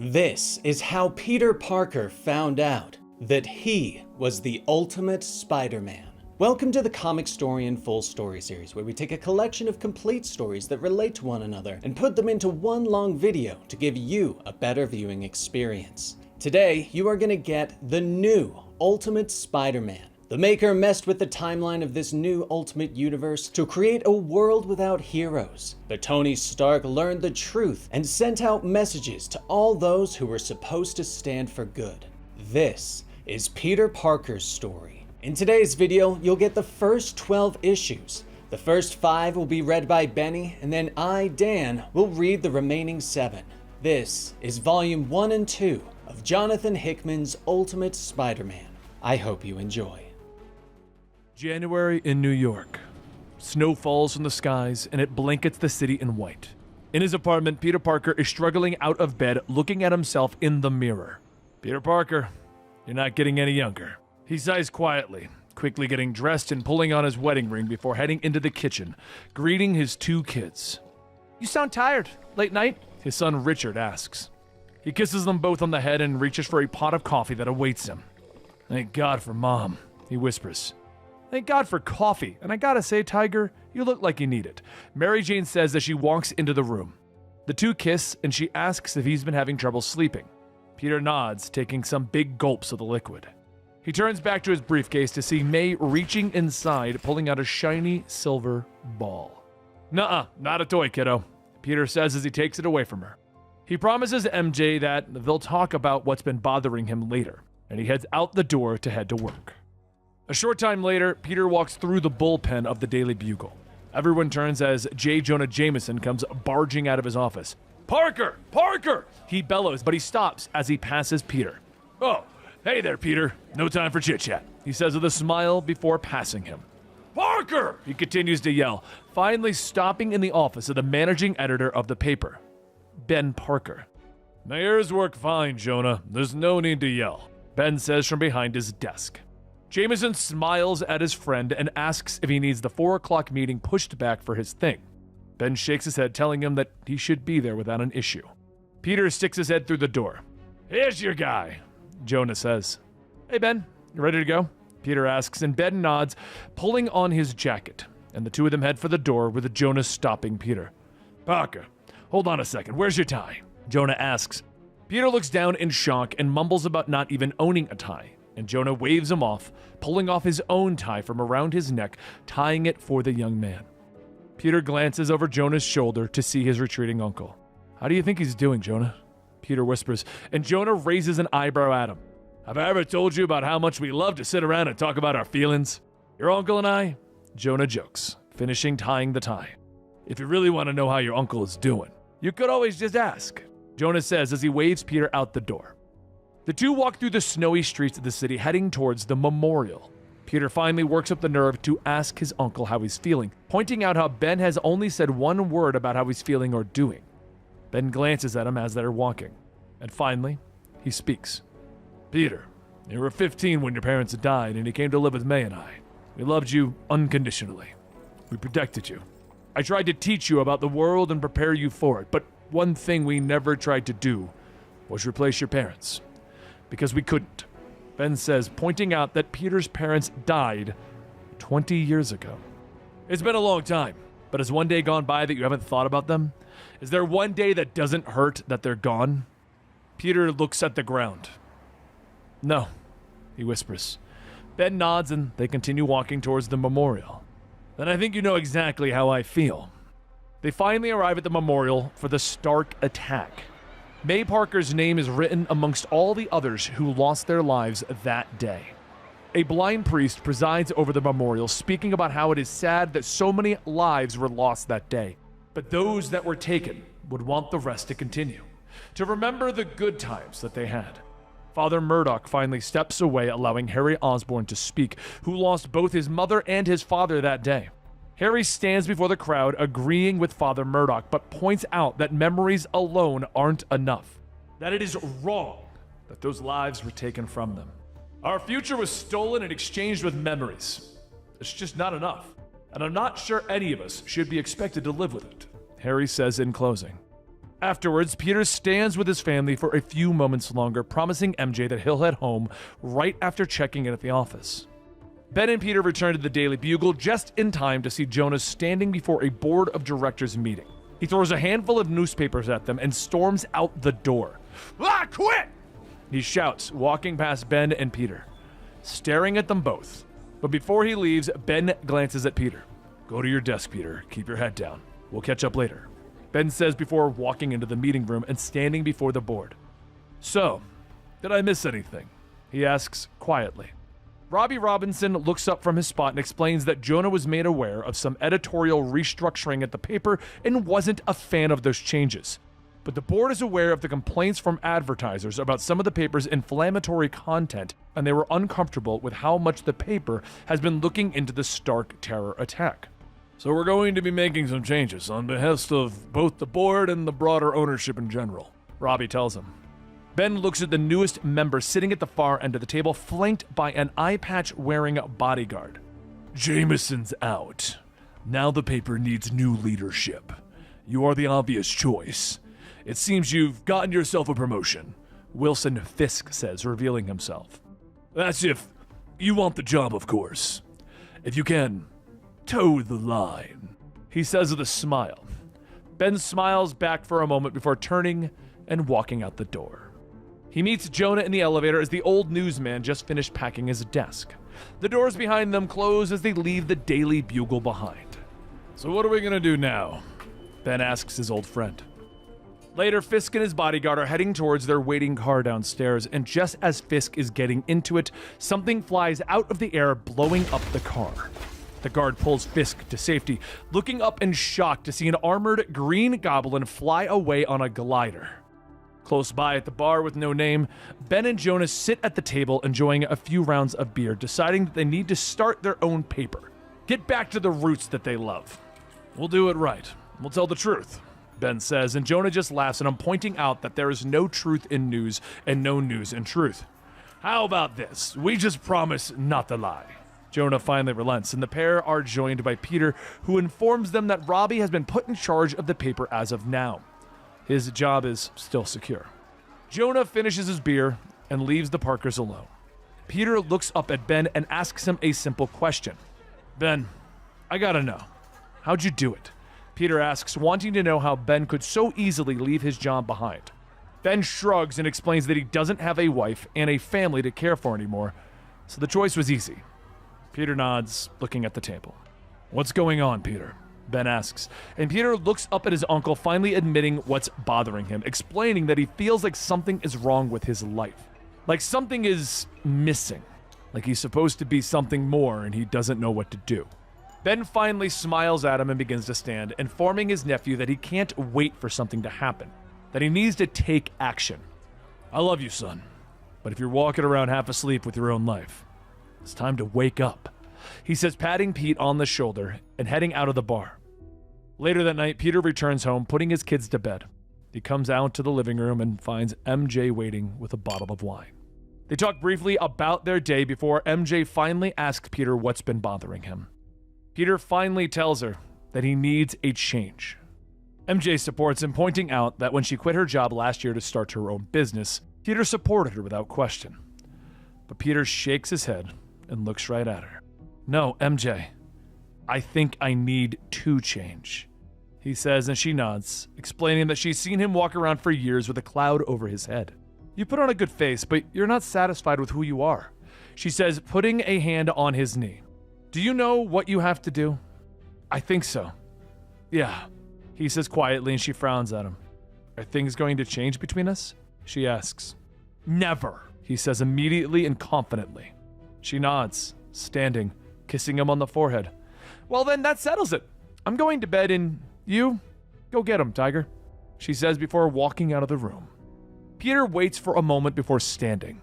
This is how Peter Parker found out that he was the ultimate Spider-Man. Welcome to the Comicstorian Full Story Series, where we take a collection of complete stories that relate to one another and put them into one long video to give you a better viewing experience. Today, you are going to get the new Ultimate Spider-Man. The maker messed with the timeline of this new Ultimate Universe to create a world without heroes. But Tony Stark learned the truth and sent out messages to all those who were supposed to stand for good. This is Peter Parker's story. In today's video, you'll get the first 12 issues. The first 5 will be read by Benny, and then I, Dan, will read the remaining 7. This is Volume 1 and 2 of Jonathan Hickman's Ultimate Spider-Man. I hope you enjoy. January in New York. Snow falls from the skies and it blankets the city in white. In his apartment, Peter Parker is struggling out of bed, looking at himself in the mirror. Peter Parker, you're not getting any younger. He sighs quietly, quickly getting dressed and pulling on his wedding ring before heading into the kitchen, greeting his 2 kids. "You sound tired. Late night?" his son Richard asks. He kisses them both on the head and reaches for a pot of coffee that awaits him. "Thank God for Mom," he whispers. "Thank God for coffee, and I gotta say, Tiger, you look like you need it," Mary Jane says as she walks into the room. The 2 kiss, and she asks if he's been having trouble sleeping. Peter nods, taking some big gulps of the liquid. He turns back to his briefcase to see May reaching inside, pulling out a shiny silver ball. "Nuh-uh, not a toy, kiddo," Peter says as he takes it away from her. He promises MJ that they'll talk about what's been bothering him later, and he heads out the door to head to work. A short time later, Peter walks through the bullpen of the Daily Bugle. Everyone turns as J. Jonah Jameson comes barging out of his office. "Parker! Parker!" he bellows, but he stops as he passes Peter. "Oh, hey there, Peter. No time for chit-chat," he says with a smile before passing him. "Parker!" he continues to yell, finally stopping in the office of the managing editor of the paper, Ben Parker. "My ears work fine, Jonah. There's no need to yell," Ben says from behind his desk. Jameson smiles at his friend and asks if he needs the 4 o'clock meeting pushed back for his thing. Ben shakes his head, telling him that he should be there without an issue. Peter sticks his head through the door. "Here's your guy," Jonah says. "Hey, Ben, you ready to go?" Peter asks, and Ben nods, pulling on his jacket, and the 2 of them head for the door with Jonah stopping Peter. "Parker, hold on a second. Where's your tie?" Jonah asks. Peter looks down in shock and mumbles about not even owning a tie, and Jonah waves him off, pulling off his own tie from around his neck, tying it for the young man. Peter glances over Jonah's shoulder to see his retreating uncle. "How do you think he's doing, Jonah?" Peter whispers, and Jonah raises an eyebrow at him. "Have I ever told you about how much we love to sit around and talk about our feelings? Your uncle and I?" Jonah jokes, finishing tying the tie. "If you really want to know how your uncle is doing, you could always just ask," Jonah says as he waves Peter out the door. The 2 walk through the snowy streets of the city, heading towards the memorial. Peter finally works up the nerve to ask his uncle how he's feeling, pointing out how Ben has only said 1 word about how he's feeling or doing. Ben glances at him as they're walking, and finally, he speaks. "Peter, you were 15 when your parents died, and you came to live with May and I. We loved you unconditionally. We protected you. I tried to teach you about the world and prepare you for it, but one thing we never tried to do was replace your parents. Because we couldn't," Ben says, pointing out that Peter's parents died 20 years ago. "It's been a long time, but has one day gone by that you haven't thought about them? Is there one day that doesn't hurt that they're gone?" Peter looks at the ground. "No," he whispers. Ben nods and they continue walking towards the memorial. "Then I think you know exactly how I feel." They finally arrive at the memorial for the Stark attack. May Parker's name is written amongst all the others who lost their lives that day. A blind priest presides over the memorial, speaking about how it is sad that so many lives were lost that day, but those that were taken would want the rest to continue, to remember the good times that they had. Father Murdoch finally steps away, allowing Harry Osborn to speak, who lost both his mother and his father that day. Harry stands before the crowd, agreeing with Father Murdoch, but points out that memories alone aren't enough, that it is wrong that those lives were taken from them. Our future was stolen and exchanged with memories. It's just not enough, and I'm not sure any of us should be expected to live with it, Harry says in closing. Afterwards, Peter stands with his family for a few moments longer, promising MJ that he'll head home right after checking in at the office. Ben and Peter return to the Daily Bugle just in time to see Jonah standing before a board of directors meeting. He throws a handful of newspapers at them and storms out the door. "Ah, quit!" he shouts, walking past Ben and Peter, staring at them both. But before he leaves, Ben glances at Peter. "Go to your desk, Peter. Keep your head down. We'll catch up later," Ben says before walking into the meeting room and standing before the board. "So, did I miss anything?" he asks quietly. Robbie Robinson looks up from his spot and explains that Jonah was made aware of some editorial restructuring at the paper and wasn't a fan of those changes. But the board is aware of the complaints from advertisers about some of the paper's inflammatory content, and they were uncomfortable with how much the paper has been looking into the Stark terror attack. "So we're going to be making some changes on behest of both the board and the broader ownership in general," Robbie tells him. Ben looks at the newest member sitting at the far end of the table, flanked by an eye patch-wearing bodyguard. "Jameson's out. Now the paper needs new leadership. You are the obvious choice. It seems you've gotten yourself a promotion," Wilson Fisk says, revealing himself. "That's if you want the job, of course. If you can toe the line," he says with a smile. Ben smiles back for a moment before turning and walking out the door. He meets Jonah in the elevator as the old newsman just finished packing his desk. The doors behind them close as they leave the Daily Bugle behind. "So what are we gonna do now?" Ben asks his old friend. Later, Fisk and his bodyguard are heading towards their waiting car downstairs, and just as Fisk is getting into it, something flies out of the air, blowing up the car. The guard pulls Fisk to safety, looking up in shock to see an armored Green Goblin fly away on a glider. Close by at the bar with no name, Ben and Jonah sit at the table enjoying a few rounds of beer, deciding that they need to start their own paper. Get back to the roots that they love. "We'll do it right. We'll tell the truth," Ben says, and Jonah just laughs, and I'm pointing out that there is no truth in news and no news in truth. "How about this? We just promise not to lie." Jonah finally relents, and the pair are joined by Peter, who informs them that Robbie has been put in charge of the paper as of now. His job is still secure. Jonah finishes his beer and leaves the Parkers alone. Peter looks up at Ben and asks him a simple question. "Ben, I gotta know, how'd you do it?" Peter asks, wanting to know how Ben could so easily leave his job behind. Ben shrugs and explains that he doesn't have a wife and a family to care for anymore, so the choice was easy. Peter nods, looking at the table. "What's going on, Peter?" Ben asks, and Peter looks up at his uncle, finally admitting what's bothering him, explaining that he feels like something is wrong with his life. Like something is missing. Like he's supposed to be something more and he doesn't know what to do. Ben finally smiles at him and begins to stand, informing his nephew that he can't wait for something to happen, that he needs to take action. "I love you, son, but if you're walking around half asleep with your own life, it's time to wake up," he says, patting Pete on the shoulder and heading out of the bar. Later that night, Peter returns home, putting his kids to bed. He comes out to the living room and finds MJ waiting with a bottle of wine. They talk briefly about their day before MJ finally asks Peter what's been bothering him. Peter finally tells her that he needs a change. MJ supports him, pointing out that when she quit her job last year to start her own business, Peter supported her without question. But Peter shakes his head and looks right at her. "No, MJ, I think I need to change," he says, and she nods, explaining that she's seen him walk around for years with a cloud over his head. "You put on a good face, but you're not satisfied with who you are," she says, putting a hand on his knee. "Do you know what you have to do?" "I think so." "Yeah," he says quietly, and she frowns at him. "Are things going to change between us?" she asks. "Never," he says immediately and confidently. She nods, standing, kissing him on the forehead. "Well then, that settles it. I'm going to bed and you, go get him, Tiger," she says before walking out of the room. Peter waits for a moment before standing.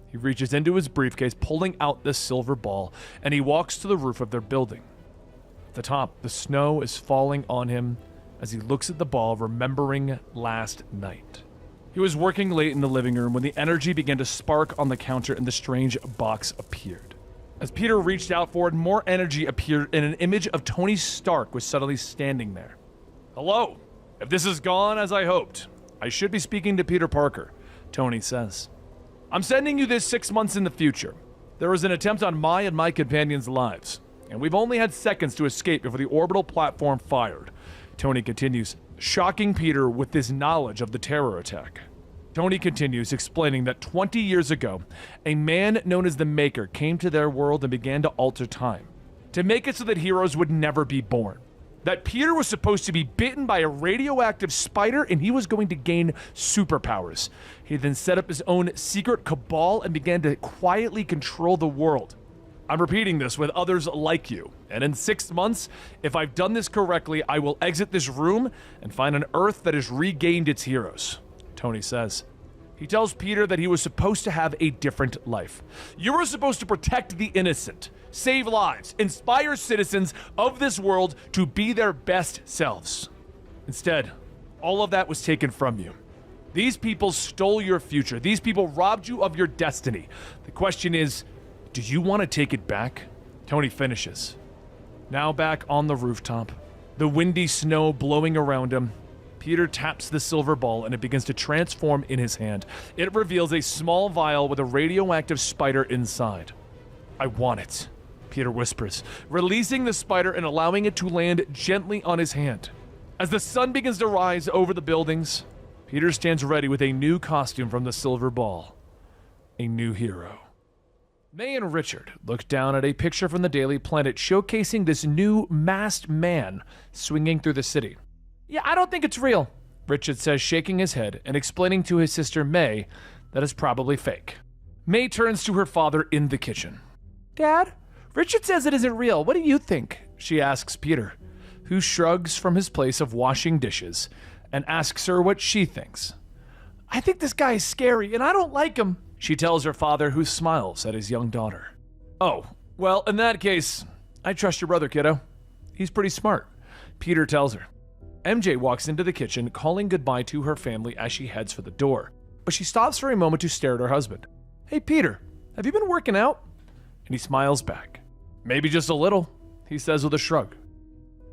He reaches into his briefcase, pulling out the silver ball, and he walks to the roof of their building. At the top, the snow is falling on him as he looks at the ball, remembering last night. He was working late in the living room when the energy began to spark on the counter and the strange box appeared. As Peter reached out for it, more energy appeared and an image of Tony Stark was suddenly standing there. "Hello," If this has gone as I hoped, I should be speaking to Peter Parker, Tony says. I'm sending you this 6 months in the future. There was an attempt on my and my companions' lives, and we've only had seconds to escape before the orbital platform fired. Tony continues, shocking Peter with this knowledge of the terror attack. Tony continues, explaining that 20 years ago, a man known as the Maker came to their world and began to alter time, to make it so that heroes would never be born. That Peter was supposed to be bitten by a radioactive spider and he was going to gain superpowers. He then set up his own secret cabal and began to quietly control the world. I'm repeating this with others like you, and in 6 months, if I've done this correctly, I will exit this room and find an Earth that has regained its heroes, Tony says. He tells Peter that he was supposed to have a different life. You were supposed to protect the innocent, save lives, inspire citizens of this world to be their best selves. Instead, all of that was taken from you. These people stole your future. These people robbed you of your destiny. The question is, do you want to take it back? Tony finishes. Now back on the rooftop, the windy snow blowing around him, Peter taps the silver ball and it begins to transform in his hand. It reveals a small vial with a radioactive spider inside. I want it, Peter whispers, releasing the spider and allowing it to land gently on his hand. As the sun begins to rise over the buildings, Peter stands ready with a new costume from the silver ball. A new hero. May and Richard look down at a picture from the Daily Planet showcasing this new masked man swinging through the city. Yeah, I don't think it's real, Richard says, shaking his head and explaining to his sister May that it's probably fake. May turns to her father in the kitchen. Dad, Richard says it isn't real. What do you think? She asks Peter, who shrugs from his place of washing dishes and asks her what she thinks. I think this guy is scary and I don't like him, she tells her father, who smiles at his young daughter. Oh, well, in that case, I trust your brother, kiddo. He's pretty smart, Peter tells her. MJ walks into the kitchen, calling goodbye to her family as she heads for the door, but she stops for a moment to stare at her husband. Hey, Peter, have you been working out? And he smiles back. Maybe just a little, he says with a shrug.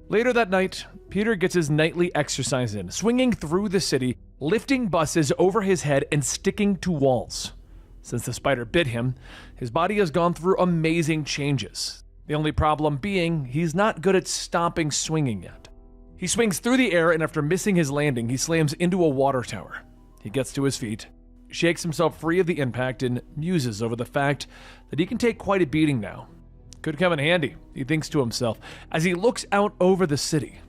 Later that night, Peter gets his nightly exercise in, swinging through the city, lifting buses over his head and sticking to walls. Since the spider bit him, his body has gone through amazing changes. The only problem being, he's not good at stopping swinging yet. He swings through the air, and after missing his landing, he slams into a water tower. He gets to his feet, shakes himself free of the impact, and muses over the fact that he can take quite a beating now. Could come in handy, he thinks to himself, as he looks out over the city.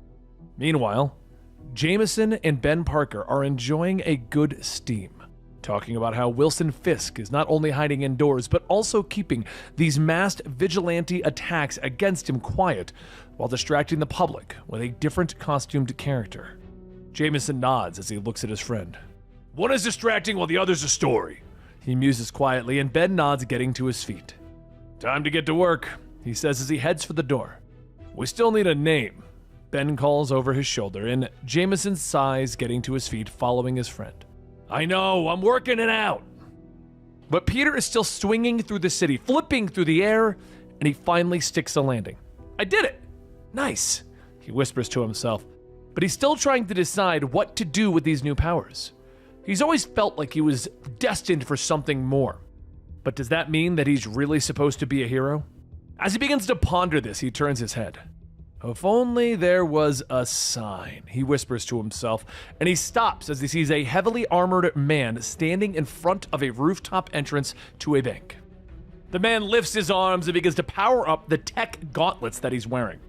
Meanwhile, Jameson and Ben Parker are enjoying a good steam, talking about how Wilson Fisk is not only hiding indoors, but also keeping these masked vigilante attacks against him quiet, while distracting the public with a different costumed character. Jameson nods as he looks at his friend. One is distracting while the other's a story, he muses quietly, and Ben nods, getting to his feet. Time to get to work, he says as he heads for the door. We still need a name, Ben calls over his shoulder, and Jameson sighs, getting to his feet, following his friend. I know, I'm working it out. But Peter is still swinging through the city, flipping through the air, and he finally sticks a landing. I did it! Nice, he whispers to himself, but he's still trying to decide what to do with these new powers. He's always felt like he was destined for something more. But does that mean that he's really supposed to be a hero? As he begins to ponder this, he turns his head. If only there was a sign, he whispers to himself, and he stops as he sees a heavily armored man standing in front of a rooftop entrance to a bank. The man lifts his arms and begins to power up the tech gauntlets that he's wearing.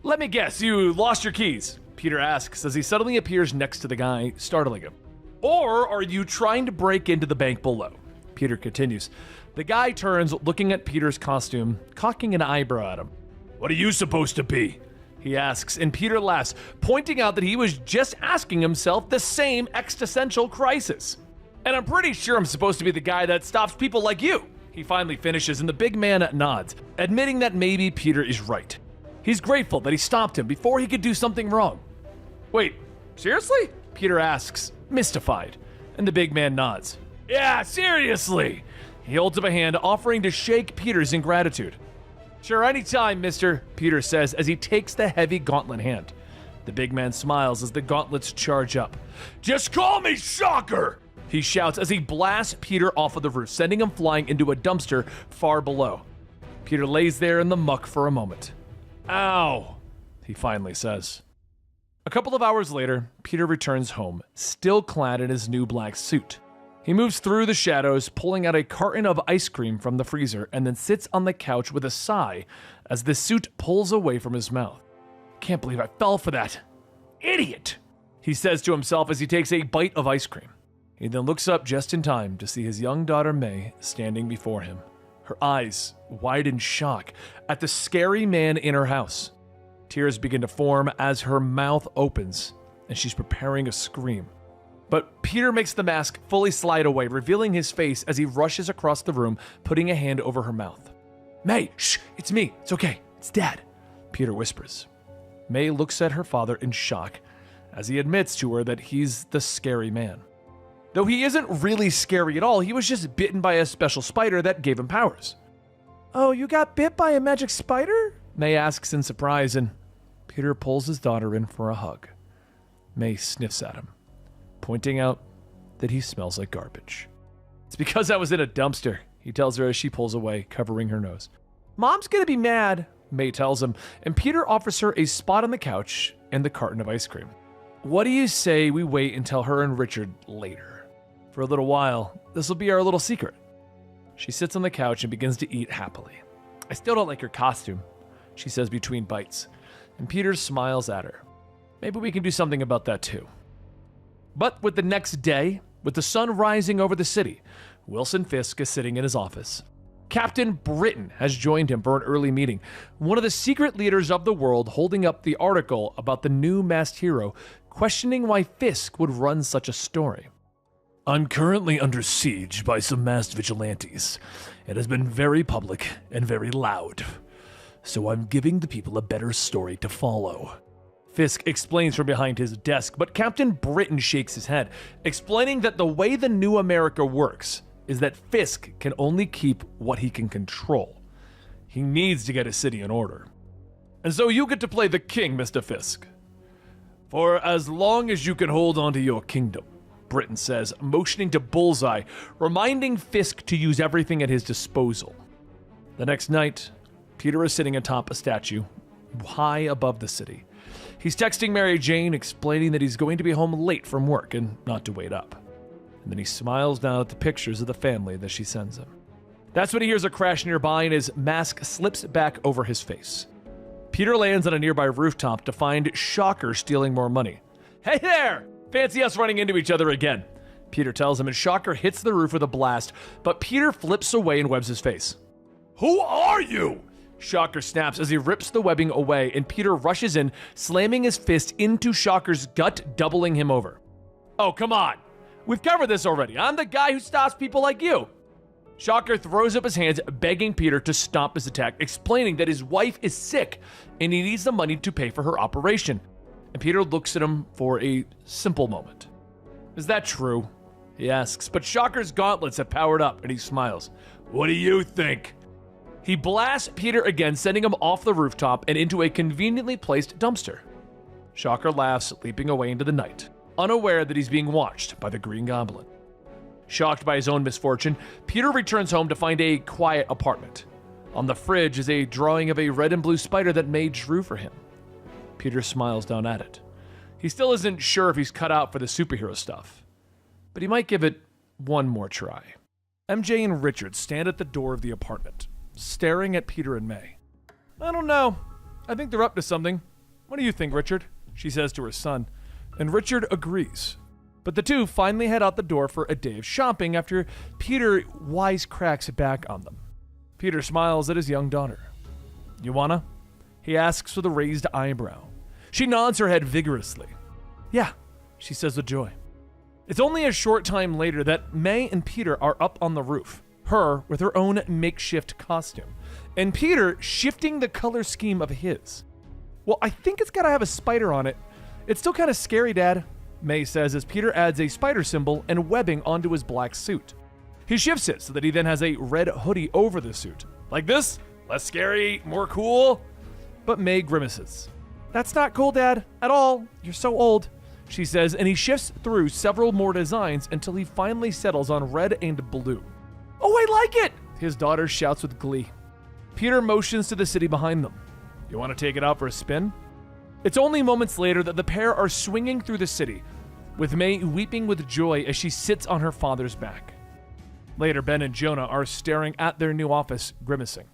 Let me guess, you lost your keys, Peter asks as he suddenly appears next to the guy, startling him. Or are you trying to break into the bank below? Peter continues. The guy turns, looking at Peter's costume, cocking an eyebrow at him. What are you supposed to be? He asks, and Peter laughs, pointing out that he was just asking himself the same existential crisis. And I'm pretty sure I'm supposed to be the guy that stops people like you. He finally finishes, and the big man nods, admitting that maybe Peter is right. He's grateful that he stopped him before he could do something wrong. Wait, seriously? Peter asks, mystified, and the big man nods. Yeah, seriously. He holds up a hand, offering to shake Peter's in gratitude. Sure, anytime, mister, Peter says as he takes the heavy gauntlet hand. The The big man smiles as the gauntlets charge up. "Just call me Shocker!" he shouts as he blasts Peter off of the roof, sending him flying into a dumpster far below. Peter lays there in the muck for a moment. "Ow," he finally says. A couple of hours later, Peter returns home, still clad in his new black suit. He moves through the shadows, pulling out a carton of ice cream from the freezer, and then sits on the couch with a sigh as the suit pulls away from his mouth. "Can't believe I fell for that. Idiot," he says to himself as he takes a bite of ice cream. He then looks up just in time to see his young daughter May standing before him, her eyes wide in shock at the scary man in her house. Tears begin to form as her mouth opens, and she's preparing a scream. But Peter makes the mask fully slide away, revealing his face as he rushes across the room, putting a hand over her mouth. "May, shh, it's me. It's okay. It's Dad," Peter whispers. May looks at her father in shock as he admits to her that he's the scary man. Though he isn't really scary at all, he was just bitten by a special spider that gave him powers. "Oh, you got bit by a magic spider?" May asks in surprise, and Peter pulls his daughter in for a hug. May sniffs at him, pointing out that he smells like garbage. "It's because I was in a dumpster," he tells her as she pulls away, covering her nose. "Mom's gonna be mad," May tells him, and Peter offers her a spot on the couch and the carton of ice cream. "What do you say we wait and tell her and Richard later? For a little while, this will be our little secret." She sits on the couch and begins to eat happily. "I still don't like your costume," she says between bites, and Peter smiles at her. "Maybe we can do something about that too." But with the next day, with the sun rising over the city, Wilson Fisk is sitting in his office. Captain Britain has joined him for an early meeting, one of the secret leaders of the world holding up the article about the new masked hero, questioning why Fisk would run such a story. "I'm currently under siege by some masked vigilantes. It has been very public and very loud. So I'm giving the people a better story to follow," Fisk explains from behind his desk, but Captain Britain shakes his head, explaining that the way the new America works is that Fisk can only keep what he can control. He needs to get his city in order. "And so you get to play the king, Mr. Fisk. For as long as you can hold on to your kingdom," Britain says, motioning to Bullseye, reminding Fisk to use everything at his disposal. The next night, Peter is sitting atop a statue, high above the city. He's texting Mary Jane, explaining that he's going to be home late from work and not to wait up. And then he smiles down at the pictures of the family that she sends him. That's when he hears a crash nearby and his mask slips back over his face. Peter lands on a nearby rooftop to find Shocker stealing more money. "Hey there! Fancy us running into each other again," Peter tells him, and Shocker hits the roof with a blast, but Peter flips away and webs his face. "Who are you?" Shocker snaps as he rips the webbing away, and Peter rushes in, slamming his fist into Shocker's gut, doubling him over. "Oh, come on. We've covered this already. I'm the guy who stops people like you." Shocker throws up his hands, begging Peter to stop his attack, explaining that his wife is sick and he needs the money to pay for her operation. And Peter looks at him for a simple moment. "Is that true?" he asks, but Shocker's gauntlets have powered up and he smiles. "What do you think?" He blasts Peter again, sending him off the rooftop and into a conveniently placed dumpster. Shocker laughs, leaping away into the night, unaware that he's being watched by the Green Goblin. Shocked by his own misfortune, Peter returns home to find a quiet apartment. On the fridge is a drawing of a red and blue spider that May drew for him. Peter smiles down at it. He still isn't sure if he's cut out for the superhero stuff, but he might give it one more try. MJ and Richard stand at the door of the apartment, staring at Peter and May. "I don't know. I think they're up to something. What do you think, Richard?" she says to her son, and Richard agrees. But the two finally head out the door for a day of shopping after Peter wisecracks back on them. Peter smiles at his young daughter. "You wanna?" he asks with a raised eyebrow. She nods her head vigorously. "Yeah," she says with joy. It's only a short time later that May and Peter are up on the roof, her with her own makeshift costume, and Peter shifting the color scheme of his. "Well, I think it's gotta have a spider on it. It's still kind of scary, Dad," May says as Peter adds a spider symbol and webbing onto his black suit. He shifts it so that he then has a red hoodie over the suit. "Like this? Less scary, more cool?" But May grimaces. "That's not cool, Dad, at all. You're so old," she says, and he shifts through several more designs until he finally settles on red and blue. "Oh, I like it!" his daughter shouts with glee. Peter motions to the city behind them. "You want to take it out for a spin?" It's only moments later that the pair are swinging through the city, with May weeping with joy as she sits on her father's back. Later, Ben and Jonah are staring at their new office, grimacing.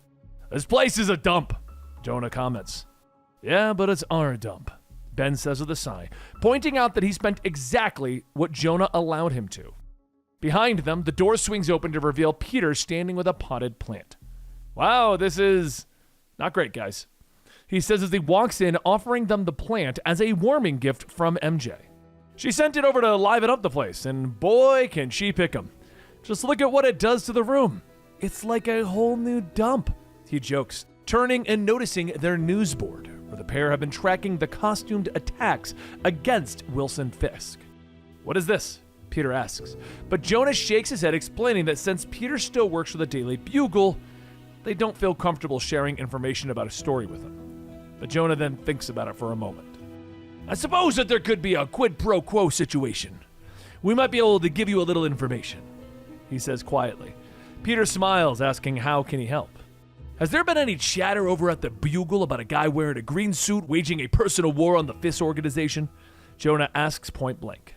"This place is a dump," Jonah comments. "Yeah, but it's our dump," Ben says with a sigh, pointing out that he spent exactly what Jonah allowed him to. Behind them, the door swings open to reveal Peter standing with a potted plant. "Wow, this is not great, guys," he says as he walks in, offering them the plant as a warming gift from MJ. "She sent it over to liven up the place, and boy, can she pick 'em. Just look at what it does to the room. It's like a whole new dump," he jokes, turning and noticing their news board, where the pair have been tracking the costumed attacks against Wilson Fisk. "What is this?" Peter asks, but Jonah shakes his head, explaining that since Peter still works for the Daily Bugle, they don't feel comfortable sharing information about a story with him. But Jonah then thinks about it for a moment. "I suppose that there could be a quid pro quo situation. We might be able to give you a little information," he says quietly. Peter smiles, asking how can he help. "Has there been any chatter over at the Bugle about a guy wearing a green suit waging a personal war on the Fisk organization?" Jonah asks point blank.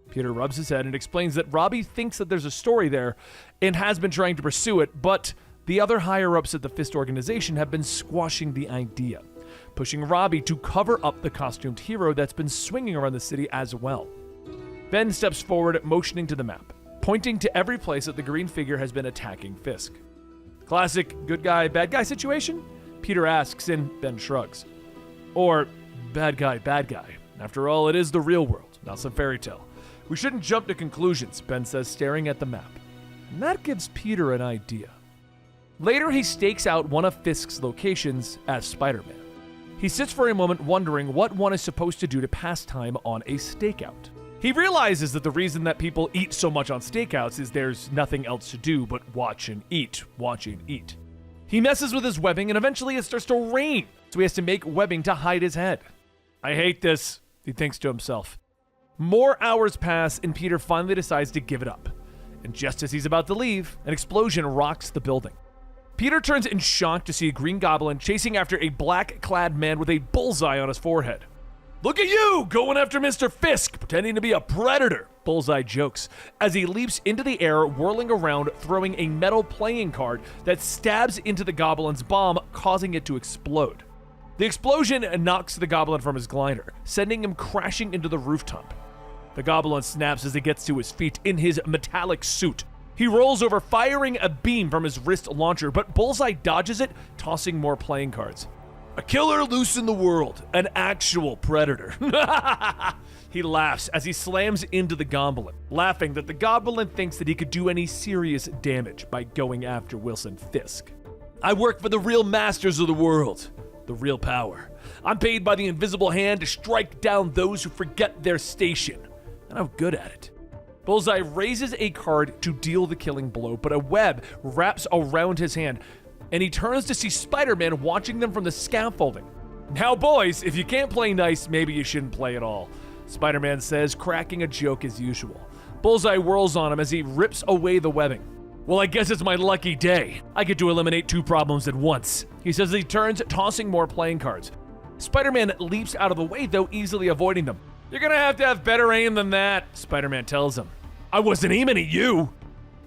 Peter rubs his head and explains that Robbie thinks that there's a story there and has been trying to pursue it, but the other higher-ups at the Fisk organization have been squashing the idea, pushing Robbie to cover up the costumed hero that's been swinging around the city as well. Ben steps forward, motioning to the map, pointing to every place that the green figure has been attacking Fisk. "Classic good guy, bad guy situation?" Peter asks, and Ben shrugs. "Or bad guy, bad guy. After all, it is the real world, not some fairy tale. We shouldn't jump to conclusions," Ben says, staring at the map. And that gives Peter an idea. Later, he stakes out one of Fisk's locations as Spider-Man. He sits for a moment wondering what one is supposed to do to pass time on a stakeout. He realizes that the reason that people eat so much on stakeouts is there's nothing else to do but watch and eat, watch and eat. He messes with his webbing and eventually it starts to rain, so he has to make webbing to hide his head. "I hate this," he thinks to himself. More hours pass and Peter finally decides to give it up. And just as he's about to leave, an explosion rocks the building. Peter turns in shock to see a Green Goblin chasing after a black-clad man with a bullseye on his forehead. "Look at you, going after Mr. Fisk, pretending to be a predator," Bullseye jokes, as he leaps into the air, whirling around, throwing a metal playing card that stabs into the Goblin's bomb, causing it to explode. The explosion knocks the Goblin from his glider, sending him crashing into the rooftop. The Goblin snaps as he gets to his feet in his metallic suit. He rolls over, firing a beam from his wrist launcher, but Bullseye dodges it, tossing more playing cards. "A killer loose in the world, an actual predator." He laughs as he slams into the Goblin, laughing that the Goblin thinks that he could do any serious damage by going after Wilson Fisk. "I work for the real masters of the world, the real power. I'm paid by the invisible hand to strike down those who forget their station, and I'm good at it." Bullseye raises a card to deal the killing blow, but a web wraps around his hand, and he turns to see Spider-Man watching them from the scaffolding. "Now, boys, if you can't play nice, maybe you shouldn't play at all," Spider-Man says, cracking a joke as usual. Bullseye whirls on him as he rips away the webbing. "Well, I guess it's my lucky day. I get to eliminate two problems at once," he says as he turns, tossing more playing cards. Spider-Man leaps out of the way, though easily avoiding them. "You're gonna have to have better aim than that," Spider-Man tells him. "I wasn't aiming at you."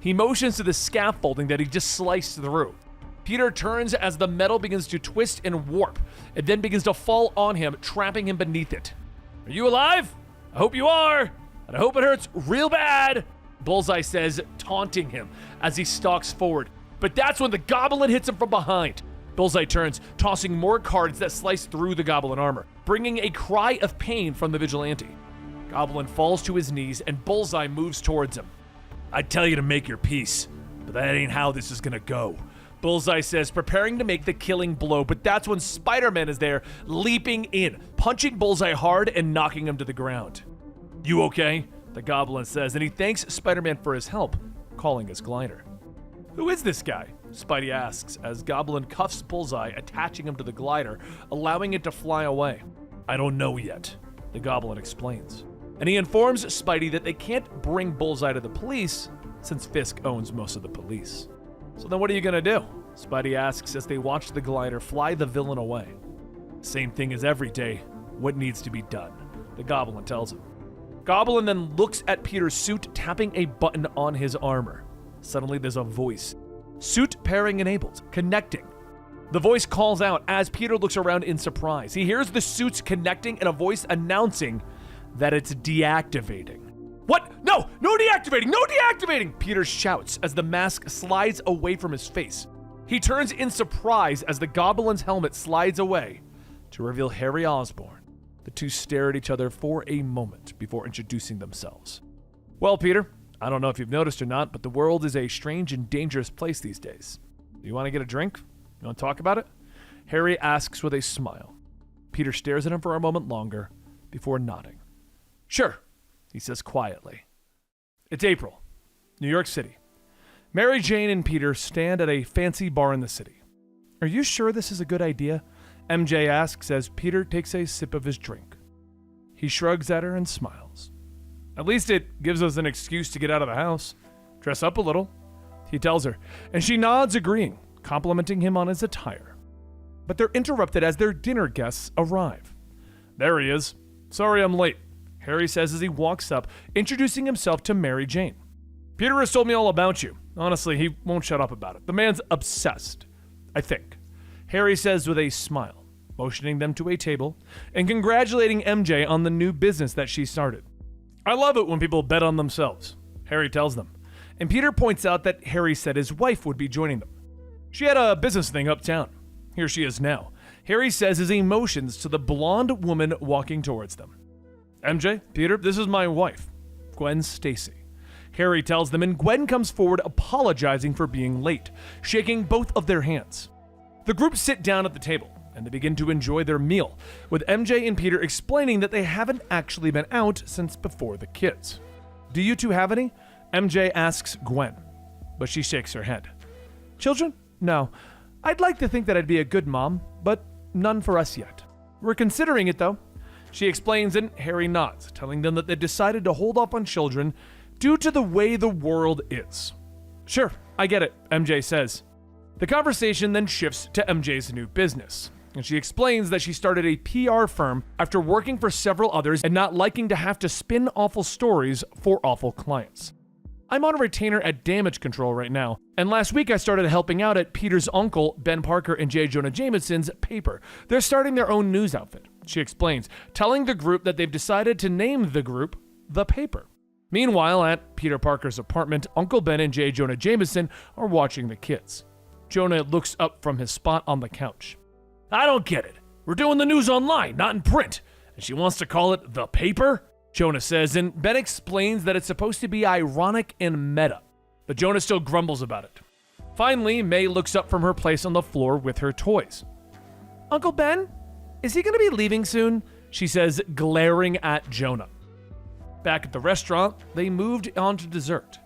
He motions to the scaffolding that he just sliced through. Peter turns as the metal begins to twist and warp, and then begins to fall on him, trapping him beneath it. "Are you alive? I hope you are, and I hope it hurts real bad," Bullseye says, taunting him as he stalks forward. But that's when the Goblin hits him from behind. Bullseye turns, tossing more cards that slice through the Goblin armor, bringing a cry of pain from the Vigilante. Goblin falls to his knees, and Bullseye moves towards him. "I'd tell you to make your peace, but that ain't how this is gonna go," Bullseye says, preparing to make the killing blow, but that's when Spider-Man is there, leaping in, punching Bullseye hard and knocking him to the ground. "You okay?" the Goblin says, and he thanks Spider-Man for his help, calling his glider. "Who is this guy?" Spidey asks as Goblin cuffs Bullseye, attaching him to the glider, allowing it to fly away. I don't know yet, the Goblin explains. And he informs Spidey that they can't bring Bullseye to the police since Fisk owns most of the police. So then what are you gonna do? Spidey asks as they watch the glider fly the villain away. Same thing as every day. What needs to be done? The Goblin tells him. Goblin then looks at Peter's suit, tapping a button on his armor. Suddenly there's a voice. Suit pairing enabled. Connecting. The voice calls out as Peter looks around in surprise. He hears the suits connecting and a voice announcing that it's deactivating. What? No! No deactivating! No deactivating! Peter shouts as the mask slides away from his face. He turns in surprise as the Goblin's helmet slides away to reveal Harry Osborn. The two stare at each other for a moment before introducing themselves. Well, Peter, I don't know if you've noticed or not, but the world is a strange and dangerous place these days. Do you want to get a drink? You want to talk about it? Harry asks with a smile. Peter stares at him for a moment longer before nodding. Sure, he says quietly. It's April, New York City. Mary Jane and Peter stand at a fancy bar in the city. Are you sure this is a good idea? MJ asks as Peter takes a sip of his drink. He shrugs at her and smiles. At least it gives us an excuse to get out of the house. Dress up a little, he tells her, and she nods agreeing, complimenting him on his attire. But they're interrupted as their dinner guests arrive. There he is. Sorry I'm late, Harry says as he walks up, introducing himself to Mary Jane. Peter has told me all about you. Honestly, he won't shut up about it. The man's obsessed, I think, Harry says with a smile, motioning them to a table and congratulating MJ on the new business that she started. I love it when people bet on themselves, Harry tells them, and Peter points out that Harry said his wife would be joining them. She had a business thing uptown. Here she is now, Harry says as he motions to the blonde woman walking towards them. MJ, Peter, this is my wife, Gwen Stacy. Harry tells them, and Gwen comes forward apologizing for being late, shaking both of their hands. The group sit down at the table, and they begin to enjoy their meal, with MJ and Peter explaining that they haven't actually been out since before the kids. Do you two have any? MJ asks Gwen, but she shakes her head. Children? No. I'd like to think that I'd be a good mom, but none for us yet. We're considering it, though. She explains, and Harry nods, telling them that they've decided to hold off on children due to the way the world is. Sure, I get it, MJ says. The conversation then shifts to MJ's new business, and she explains that she started a PR firm after working for several others and not liking to have to spin awful stories for awful clients. I'm on a retainer at Damage Control right now, and last week I started helping out at Peter's uncle, Ben Parker and J. Jonah Jameson's paper. They're starting their own news outfit, she explains, telling the group that they've decided to name the group The Paper. Meanwhile, at Peter Parker's apartment, Uncle Ben and J. Jonah Jameson are watching the kids. Jonah looks up from his spot on the couch. I don't get it. We're doing the news online, not in print. And she wants to call it The Paper? Jonah says, and Ben explains that it's supposed to be ironic and meta. But Jonah still grumbles about it. Finally, May looks up from her place on the floor with her toys. Uncle Ben? Is he going to be leaving soon? She says, glaring at Jonah. Back at the restaurant, they moved on to dessert.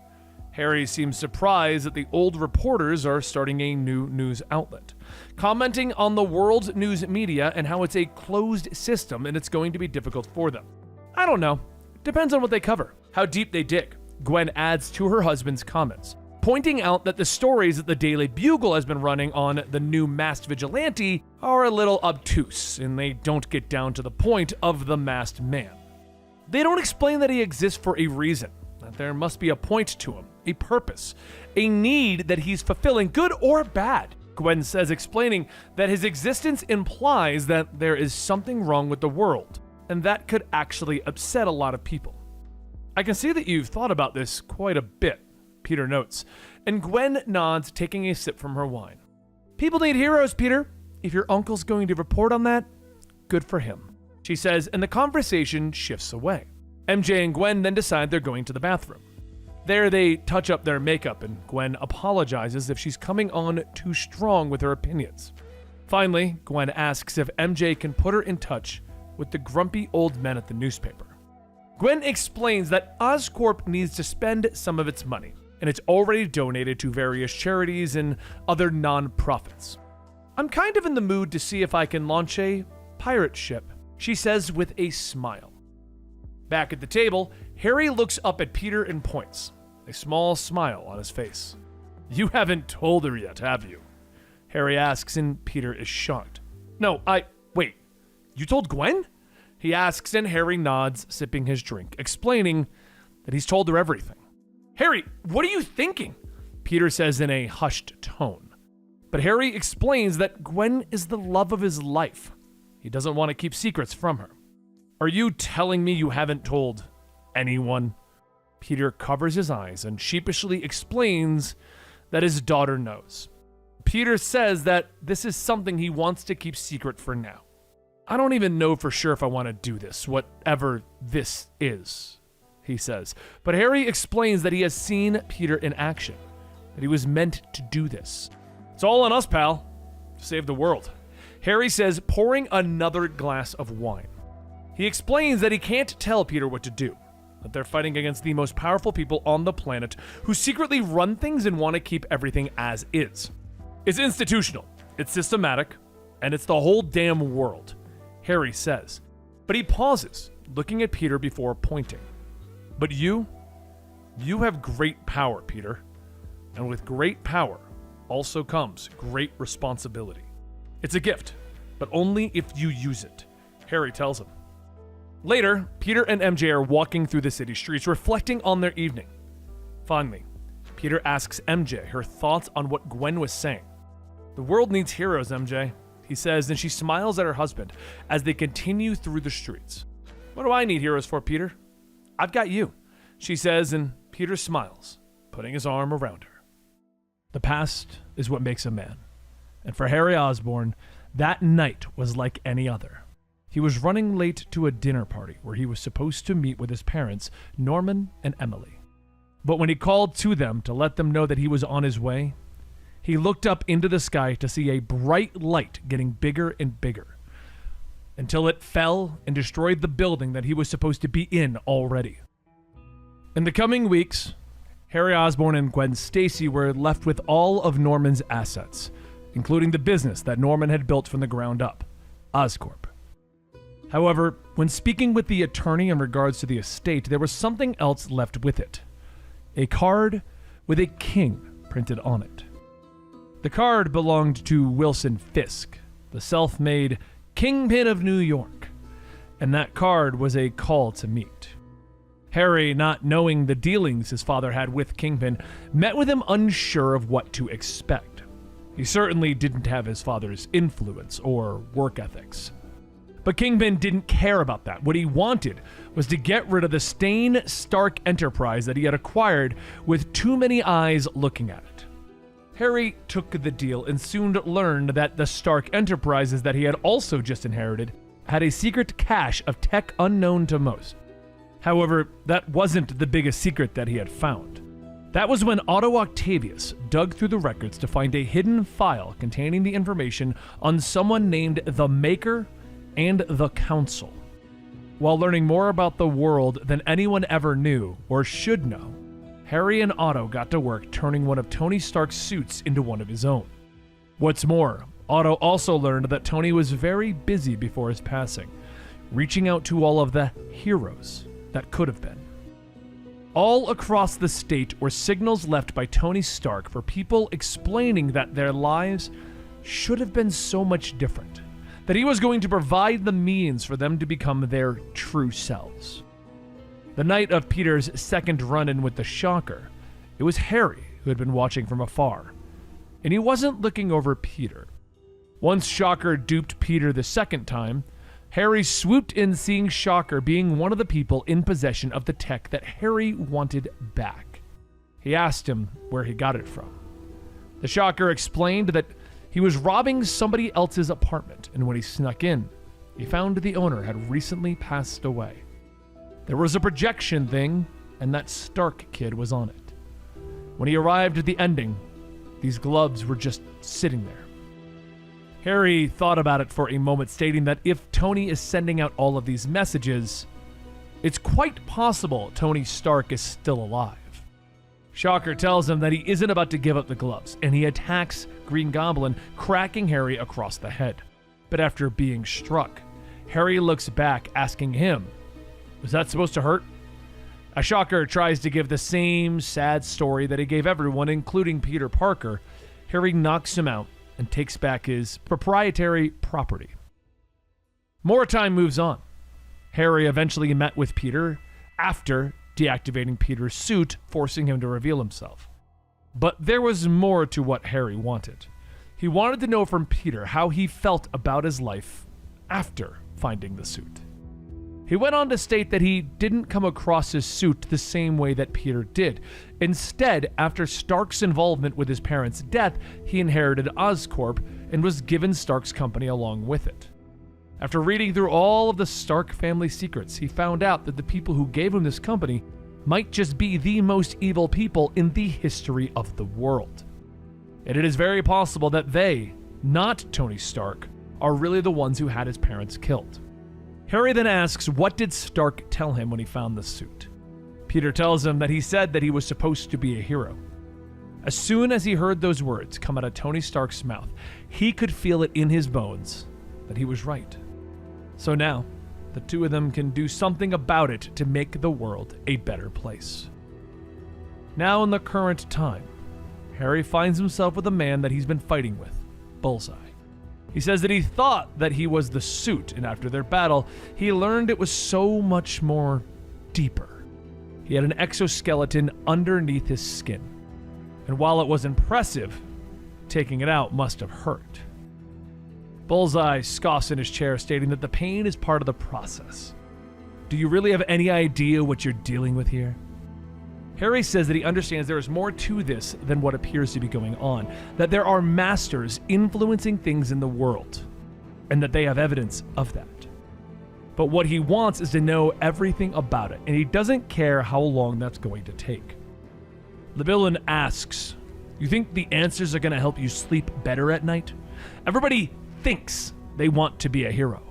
Harry seems surprised that the old reporters are starting a new news outlet, commenting on the world's news media and how it's a closed system and it's going to be difficult for them. I don't know. Depends on what they cover, how deep they dig, Gwen adds to her husband's comments, pointing out that the stories that the Daily Bugle has been running on the new masked vigilante are a little obtuse and they don't get down to the point of the masked man. They don't explain that he exists for a reason, that there must be a point to him, a purpose, a need that he's fulfilling, good or bad. Gwen says, explaining that his existence implies that there is something wrong with the world, and that could actually upset a lot of people. I can see that you've thought about this quite a bit, Peter notes, and Gwen nods, taking a sip from her wine. People need heroes, Peter. If your uncle's going to report on that, good for him, she says, and the conversation shifts away. MJ and Gwen then decide they're going to the bathroom. There they touch up their makeup and Gwen apologizes if she's coming on too strong with her opinions. Finally, Gwen asks if MJ can put her in touch with the grumpy old men at the newspaper. Gwen explains that Oscorp needs to spend some of its money, and it's already donated to various charities and other non-profits. I'm kind of in the mood to see if I can launch a pirate ship, she says with a smile. Back at the table, Harry looks up at Peter and points, a small smile on his face. "You haven't told her yet, have you?" Harry asks, and Peter is shocked. "No, wait, you told Gwen?" He asks, and Harry nods, sipping his drink, explaining that he's told her everything. "Harry, what are you thinking?" Peter says in a hushed tone. But Harry explains that Gwen is the love of his life. He doesn't want to keep secrets from her. "Are you telling me you haven't told anyone?" Peter covers his eyes and sheepishly explains that his daughter knows. Peter says that this is something he wants to keep secret for now. "I don't even know for sure if I want to do this, whatever this is," he says. But Harry explains that he has seen Peter in action, that he was meant to do this. "It's all on us, pal, to save the world," Harry says, pouring another glass of wine. He explains that he can't tell Peter what to do, that they're fighting against the most powerful people on the planet who secretly run things and want to keep everything as is. "It's institutional, it's systematic, and it's the whole damn world," Harry says. But he pauses, looking at Peter before pointing. "But you have great power, Peter. And with great power also comes great responsibility. It's a gift, but only if you use it," Harry tells him. Later, Peter and MJ are walking through the city streets, reflecting on their evening. Finally, Peter asks MJ her thoughts on what Gwen was saying. "The world needs heroes, MJ," he says, and she smiles at her husband as they continue through the streets. "What do I need heroes for, Peter? I've got you," she says, and Peter smiles, putting his arm around her. The past is what makes a man. And for Harry Osborn, that night was like any other. He was running late to a dinner party where he was supposed to meet with his parents, Norman and Emily. But when he called to them to let them know that he was on his way, he looked up into the sky to see a bright light getting bigger and bigger, until it fell and destroyed the building that he was supposed to be in already. In the coming weeks, Harry Osborn and Gwen Stacy were left with all of Norman's assets, including the business that Norman had built from the ground up, Oscorp. However, when speaking with the attorney in regards to the estate, there was something else left with it. A card with a king printed on it. The card belonged to Wilson Fisk, the self-made Kingpin of New York, and that card was a call to meet. Harry, not knowing the dealings his father had with Kingpin, met with him unsure of what to expect. He certainly didn't have his father's influence or work ethics. But Kingpin didn't care about that. What he wanted was to get rid of the Stain Stark enterprise that he had acquired with too many eyes looking at it. Harry took the deal and soon learned that the Stark enterprises that he had also just inherited had a secret cache of tech unknown to most. However, that wasn't the biggest secret that he had found. That was when Otto Octavius dug through the records to find a hidden file containing the information on someone named the Maker and the Council. While learning more about the world than anyone ever knew or should know, Harry and Otto got to work turning one of Tony Stark's suits into one of his own. What's more, Otto also learned that Tony was very busy before his passing, reaching out to all of the heroes that could have been. All across the state were signals left by Tony Stark for people explaining that their lives should have been so much different, that he was going to provide the means for them to become their true selves. The night of Peter's second run-in with the Shocker, it was Harry who had been watching from afar, and he wasn't looking over Peter. Once Shocker duped Peter the second time, Harry swooped in, seeing Shocker being one of the people in possession of the tech that Harry wanted back. He asked him where he got it from. The Shocker explained that he was robbing somebody else's apartment, and when he snuck in, he found the owner had recently passed away. There was a projection thing, and that Stark kid was on it. When he arrived at the ending, these gloves were just sitting there. Harry thought about it for a moment, stating that if Tony is sending out all of these messages, it's quite possible Tony Stark is still alive. Shocker tells him that he isn't about to give up the gloves, and he attacks Green Goblin, cracking Harry across the head. But after being struck, Harry looks back, asking him, "Was that supposed to hurt?" A Shocker tries to give the same sad story that he gave everyone, including Peter Parker. Harry knocks him out and takes back his proprietary property. More time moves on. Harry eventually met with Peter after deactivating Peter's suit, forcing him to reveal himself. But there was more to what Harry wanted. He wanted to know from Peter how he felt about his life after finding the suit. He went on to state that he didn't come across his suit the same way that Peter did. Instead, after Stark's involvement with his parents' death, he inherited Oscorp and was given Stark's company along with it. After reading through all of the Stark family secrets, he found out that the people who gave him this company might just be the most evil people in the history of the world. And it is very possible that they, not Tony Stark, are really the ones who had his parents killed. Harry then asks, what did Stark tell him when he found the suit? Peter tells him that he said that he was supposed to be a hero. As soon as he heard those words come out of Tony Stark's mouth, he could feel it in his bones that he was right. So now, the two of them can do something about it to make the world a better place. Now in the current time, Harry finds himself with a man that he's been fighting with, Bullseye. He says that he thought that he was the suit, and after their battle, he learned it was so much more deeper. He had an exoskeleton underneath his skin. And while it was impressive, taking it out must have hurt. Bullseye scoffs in his chair, stating that the pain is part of the process. Do you really have any idea what you're dealing with here? Harry says that he understands there is more to this than what appears to be going on, that there are masters influencing things in the world, and that they have evidence of that. But what he wants is to know everything about it, and he doesn't care how long that's going to take. The villain asks, "You think the answers are going to help you sleep better at night?" Everybody thinks they want to be a hero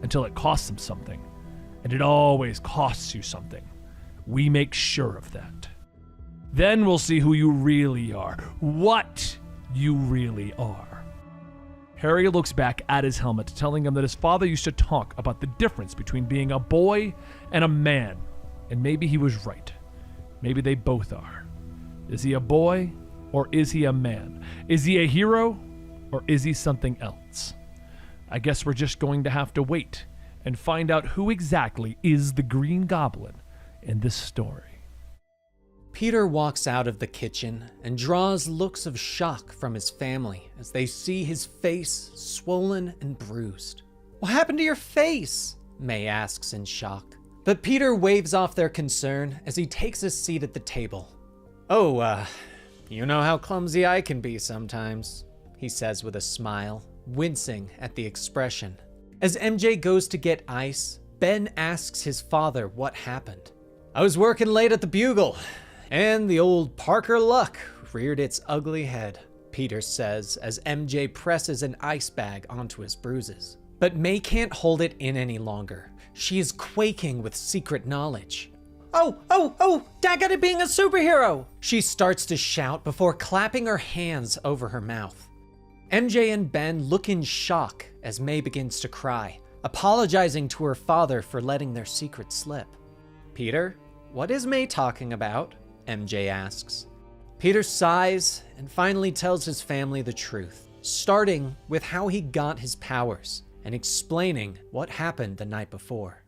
until it costs them something, and it always costs you something. We make sure of that. Then we'll see who you really are, what you really are. Harry looks back at his helmet, telling him that his father used to talk about the difference between being a boy and a man, and maybe he was right. Maybe they both are. Is he a boy or is he a man? Is he a hero or is he something else? I guess we're just going to have to wait and find out who exactly is the Green Goblin in this story. Peter walks out of the kitchen and draws looks of shock from his family as they see his face swollen and bruised. "What happened to your face?" May asks in shock. But Peter waves off their concern as he takes a seat at the table. You know how clumsy I can be sometimes," he says with a smile, wincing at the expression. As MJ goes to get ice, Ben asks his father what happened. "I was working late at the Bugle, and the old Parker luck reared its ugly head," Peter says as MJ presses an ice bag onto his bruises. But May can't hold it in any longer. She is quaking with secret knowledge. Oh, daggone being a superhero!" She starts to shout before clapping her hands over her mouth. MJ and Ben look in shock as May begins to cry, apologizing to her father for letting their secret slip. "Peter, what is May talking about?" MJ asks. Peter sighs and finally tells his family the truth, starting with how he got his powers and explaining what happened the night before.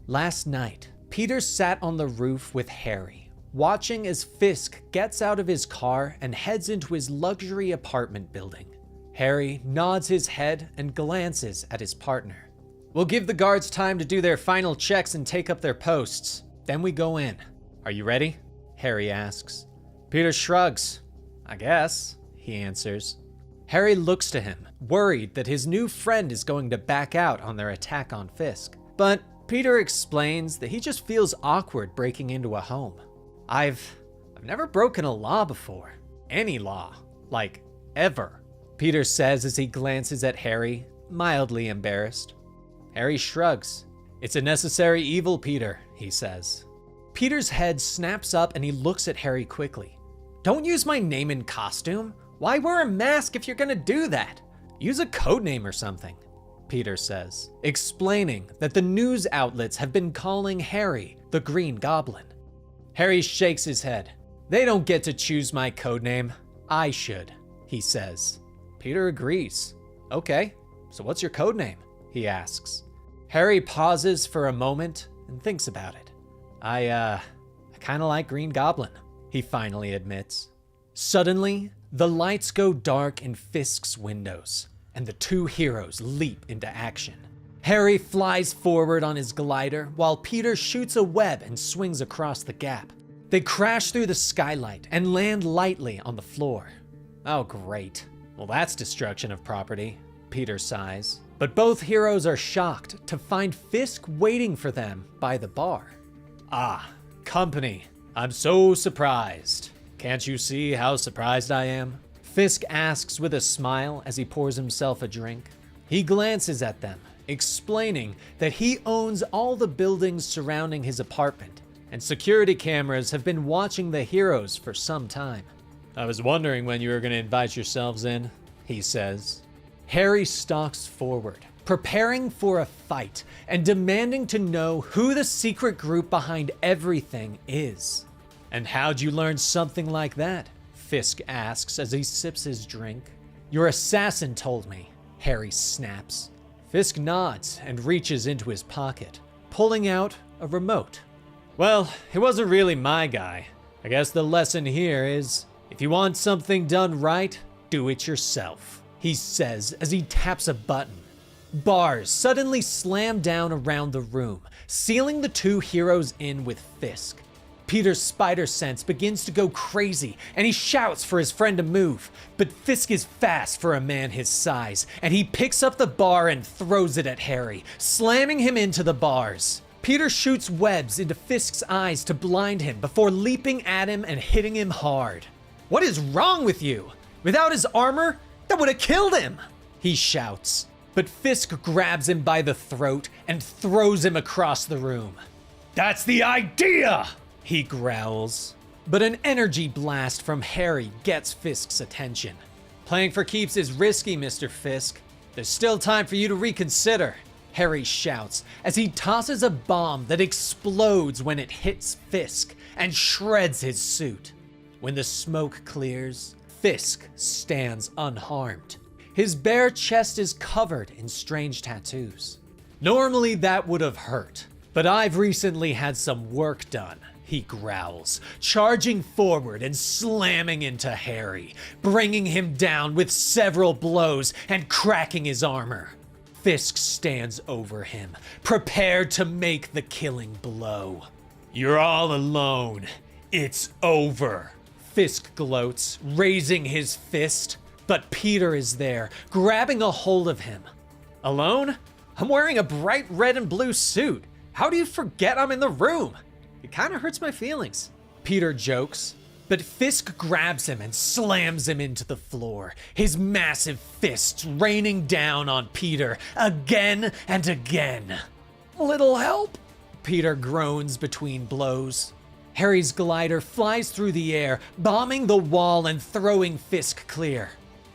Last night, Peter sat on the roof with Harry, watching as Fisk gets out of his car and heads into his luxury apartment building. Harry nods his head and glances at his partner. "We'll give the guards time to do their final checks and take up their posts. Then we go in. Are you ready?" Harry asks. Peter shrugs. "I guess," he answers. Harry looks to him, worried that his new friend is going to back out on their attack on Fisk. But Peter explains that he just feels awkward breaking into a home. I've never broken a law before. Any law. Like, ever," Peter says as he glances at Harry, mildly embarrassed. Harry shrugs. "It's a necessary evil, Peter," he says. Peter's head snaps up and he looks at Harry quickly. "Don't use my name in costume. Why wear a mask if you're gonna do that? Use a code name or something." Peter says, explaining that the news outlets have been calling Harry the Green Goblin. Harry shakes his head. They don't get to choose my codename. I should, he says. Peter agrees. Okay, so what's your codename? He asks. Harry pauses for a moment and thinks about it. I kinda like Green Goblin, he finally admits. Suddenly, the lights go dark in Fisk's windows, and the two heroes leap into action. Harry flies forward on his glider while Peter shoots a web and swings across the gap. They crash through the skylight and land lightly on the floor. Oh, great. Well, that's destruction of property, Peter sighs. But both heroes are shocked to find Fisk waiting for them by the bar. Ah, company. I'm so surprised. Can't you see how surprised I am? Fisk asks with a smile as he pours himself a drink. He glances at them, explaining that he owns all the buildings surrounding his apartment, and security cameras have been watching the heroes for some time. I was wondering when you were going to invite yourselves in, he says. Harry stalks forward, preparing for a fight and demanding to know who the secret group behind everything is. And how'd you learn something like that? Fisk asks as he sips his drink. Your assassin told me, Harry snaps. Fisk nods and reaches into his pocket, pulling out a remote. Well, he wasn't really my guy. I guess the lesson here is, if you want something done right, do it yourself, he says as he taps a button. Bars suddenly slam down around the room, sealing the two heroes in with Fisk. Peter's spider sense begins to go crazy, and he shouts for his friend to move, but Fisk is fast for a man his size, and he picks up the bar and throws it at Harry, slamming him into the bars. Peter shoots webs into Fisk's eyes to blind him before leaping at him and hitting him hard. What is wrong with you? Without his armor, that would have killed him, he shouts. But Fisk grabs him by the throat and throws him across the room. That's the idea, he growls. But an energy blast from Harry gets Fisk's attention. Playing for keeps is risky, Mr. Fisk. There's still time for you to reconsider, Harry shouts as he tosses a bomb that explodes when it hits Fisk and shreds his suit. When the smoke clears, Fisk stands unharmed. His bare chest is covered in strange tattoos. Normally that would have hurt, but I've recently had some work done, he growls, charging forward and slamming into Harry, bringing him down with several blows and cracking his armor. Fisk stands over him, prepared to make the killing blow. You're all alone. It's over, Fisk gloats, raising his fist. But Peter is there, grabbing a hold of him. Alone? I'm wearing a bright red and blue suit. How do you forget I'm in the room? It kind of hurts my feelings, Peter jokes. But Fisk grabs him and slams him into the floor, his massive fists raining down on Peter again and again. Little help, Peter groans between blows. Harry's glider flies through the air, bombing the wall and throwing Fisk clear.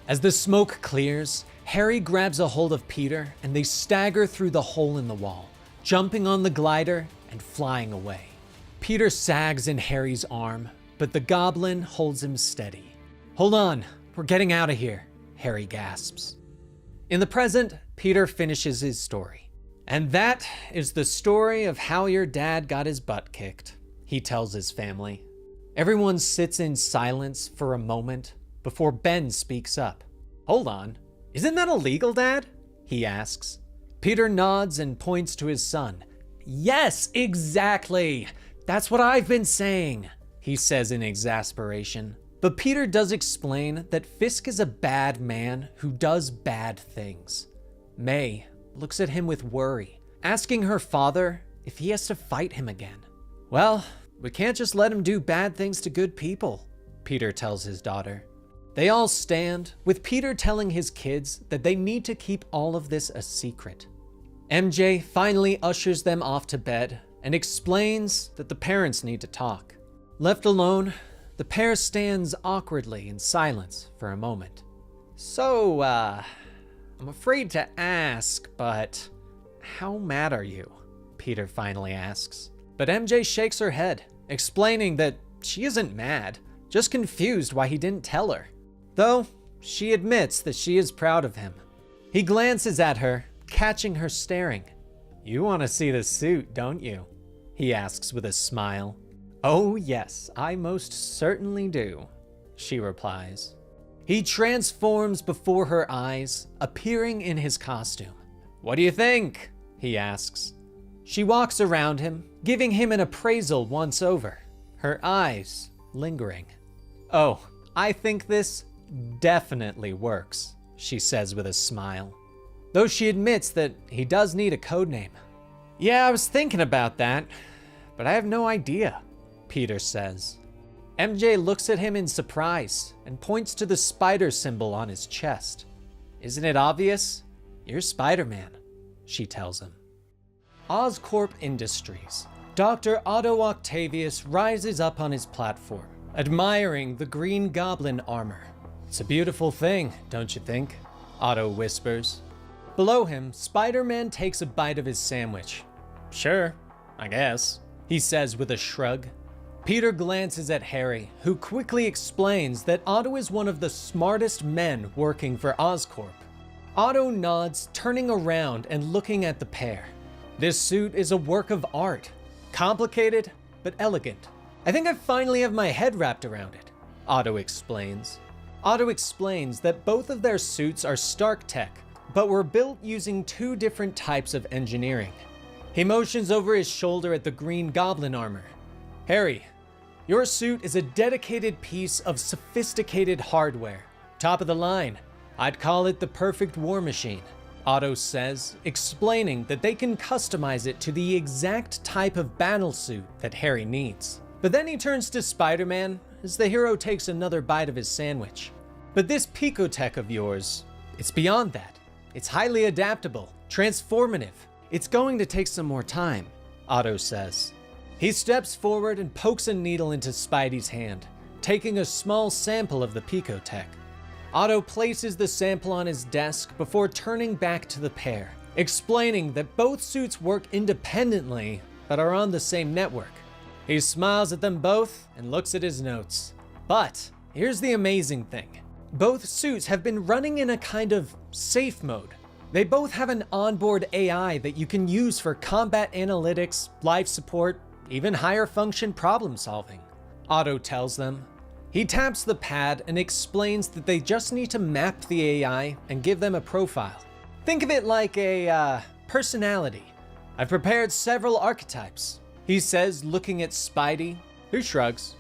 As the smoke clears, Harry grabs a hold of Peter and they stagger through the hole in the wall, jumping on the glider and flying away. Peter sags in Harry's arm, but the goblin holds him steady. Hold on, we're getting out of here, Harry gasps. In the present, Peter finishes his story. And that is the story of how your dad got his butt kicked, he tells his family. Everyone sits in silence for a moment before Ben speaks up. Hold on, isn't that illegal, Dad? He asks. Peter nods and points to his son. Yes, exactly. That's what I've been saying, he says in exasperation. But Peter does explain that Fisk is a bad man who does bad things. May looks at him with worry, asking her father if he has to fight him again. Well, we can't just let him do bad things to good people, Peter tells his daughter. They all stand, with Peter telling his kids that they need to keep all of this a secret. MJ finally ushers them off to bed and explains that the parents need to talk. Left alone, the pair stands awkwardly in silence for a moment. So, I'm afraid to ask, but how mad are you? Peter finally asks. But MJ shakes her head, explaining that she isn't mad, just confused why he didn't tell her. Though, she admits that she is proud of him. He glances at her, catching her staring. You want to see the suit, don't you? He asks with a smile. Oh yes, I most certainly do, she replies. He transforms before her eyes, appearing in his costume. What do you think? He asks. She walks around him, giving him an appraisal once over, her eyes lingering. Oh, I think this definitely works, she says with a smile. Though she admits that he does need a codename. Yeah, I was thinking about that, but I have no idea, Peter says. MJ looks at him in surprise and points to the spider symbol on his chest. Isn't it obvious? You're Spider-Man, she tells him. Oscorp Industries. Dr. Otto Octavius rises up on his platform, admiring the Green Goblin armor. It's a beautiful thing, don't you think? Otto whispers. Below him, Spider-Man takes a bite of his sandwich. Sure, I guess, he says with a shrug. Peter glances at Harry, who quickly explains that Otto is one of the smartest men working for Oscorp. Otto nods, turning around and looking at the pair. This suit is a work of art. Complicated, but elegant. I think I finally have my head wrapped around it, Otto explains. Otto explains that both of their suits are Stark Tech, but were built using two different types of engineering. He motions over his shoulder at the Green Goblin armor. Harry, your suit is a dedicated piece of sophisticated hardware. Top of the line. I'd call it the perfect war machine, Otto says, explaining that they can customize it to the exact type of battle suit that Harry needs. But then he turns to Spider-Man as the hero takes another bite of his sandwich. But this Picotech of yours, it's beyond that. It's highly adaptable, transformative. It's going to take some more time, Otto says. He steps forward and pokes a needle into Spidey's hand, taking a small sample of the Picotech. Otto places the sample on his desk before turning back to the pair, explaining that both suits work independently but are on the same network. He smiles at them both and looks at his notes. But here's the amazing thing. Both suits have been running in a kind of safe mode. They both have an onboard AI that you can use for combat analytics, life support, even higher function problem solving, Otto tells them. He taps the pad and explains that they just need to map the AI and give them a profile. Think of it like a personality. I've prepared several archetypes, he says, looking at Spidey, who shrugs.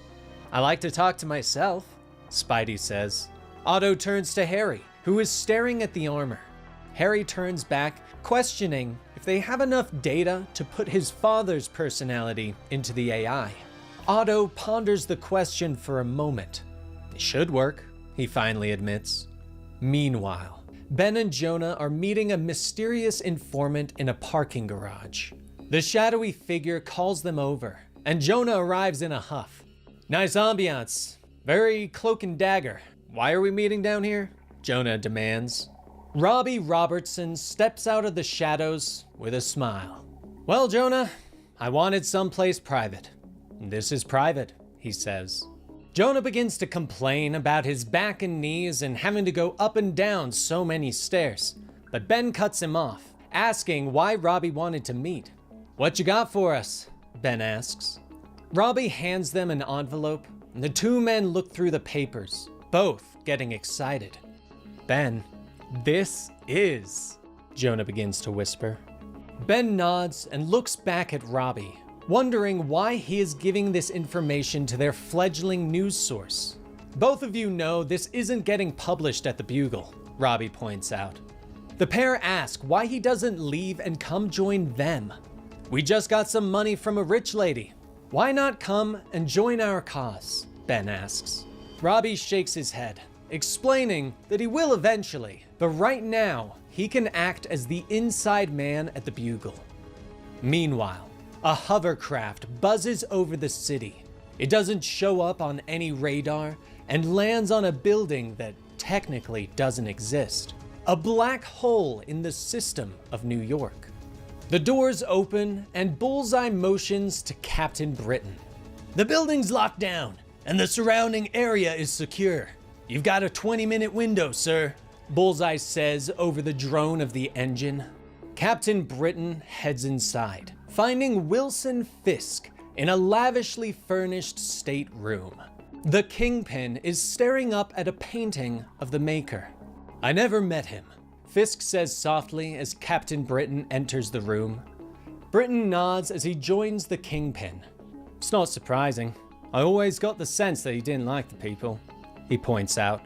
I like to talk to myself, Spidey says. Otto turns to Harry, who is staring at the armor. Harry turns back, questioning if they have enough data to put his father's personality into the AI. Otto ponders the question for a moment. It should work, he finally admits. Meanwhile, Ben and Jonah are meeting a mysterious informant in a parking garage. The shadowy figure calls them over, and Jonah arrives in a huff. Nice ambiance. Very cloak and dagger. Why are we meeting down here? Jonah demands. Robbie Robertson steps out of the shadows with a smile. Well, Jonah, I wanted someplace private. This is private, he says. Jonah begins to complain about his back and knees and having to go up and down so many stairs, but Ben cuts him off, asking why Robbie wanted to meet. What you got for us? Ben asks. Robbie hands them an envelope, and the two men look through the papers, both getting excited. Ben, this is, Jonah begins to whisper. Ben nods and looks back at Robbie, wondering why he is giving this information to their fledgling news source. Both of you know this isn't getting published at the Bugle, Robbie points out. The pair ask why he doesn't leave and come join them. We just got some money from a rich lady. Why not come and join our cause? Ben asks. Robbie shakes his head, explaining that he will eventually, but right now, he can act as the inside man at the Bugle. Meanwhile, a hovercraft buzzes over the city. It doesn't show up on any radar and lands on a building that technically doesn't exist. a black hole in the system of New York. The doors open and Bullseye motions to Captain Britain. "The building's locked down and the surrounding area is secure. You've got a 20-minute window, sir," Bullseye says over the drone of the engine. Captain Britain heads inside, finding Wilson Fisk in a lavishly furnished stateroom. The Kingpin is staring up at a painting of the Maker. "I never met him," Fisk says softly as Captain Britain enters the room. Britain nods as he joins the Kingpin. "It's not surprising. I always got the sense that he didn't like the people," he points out.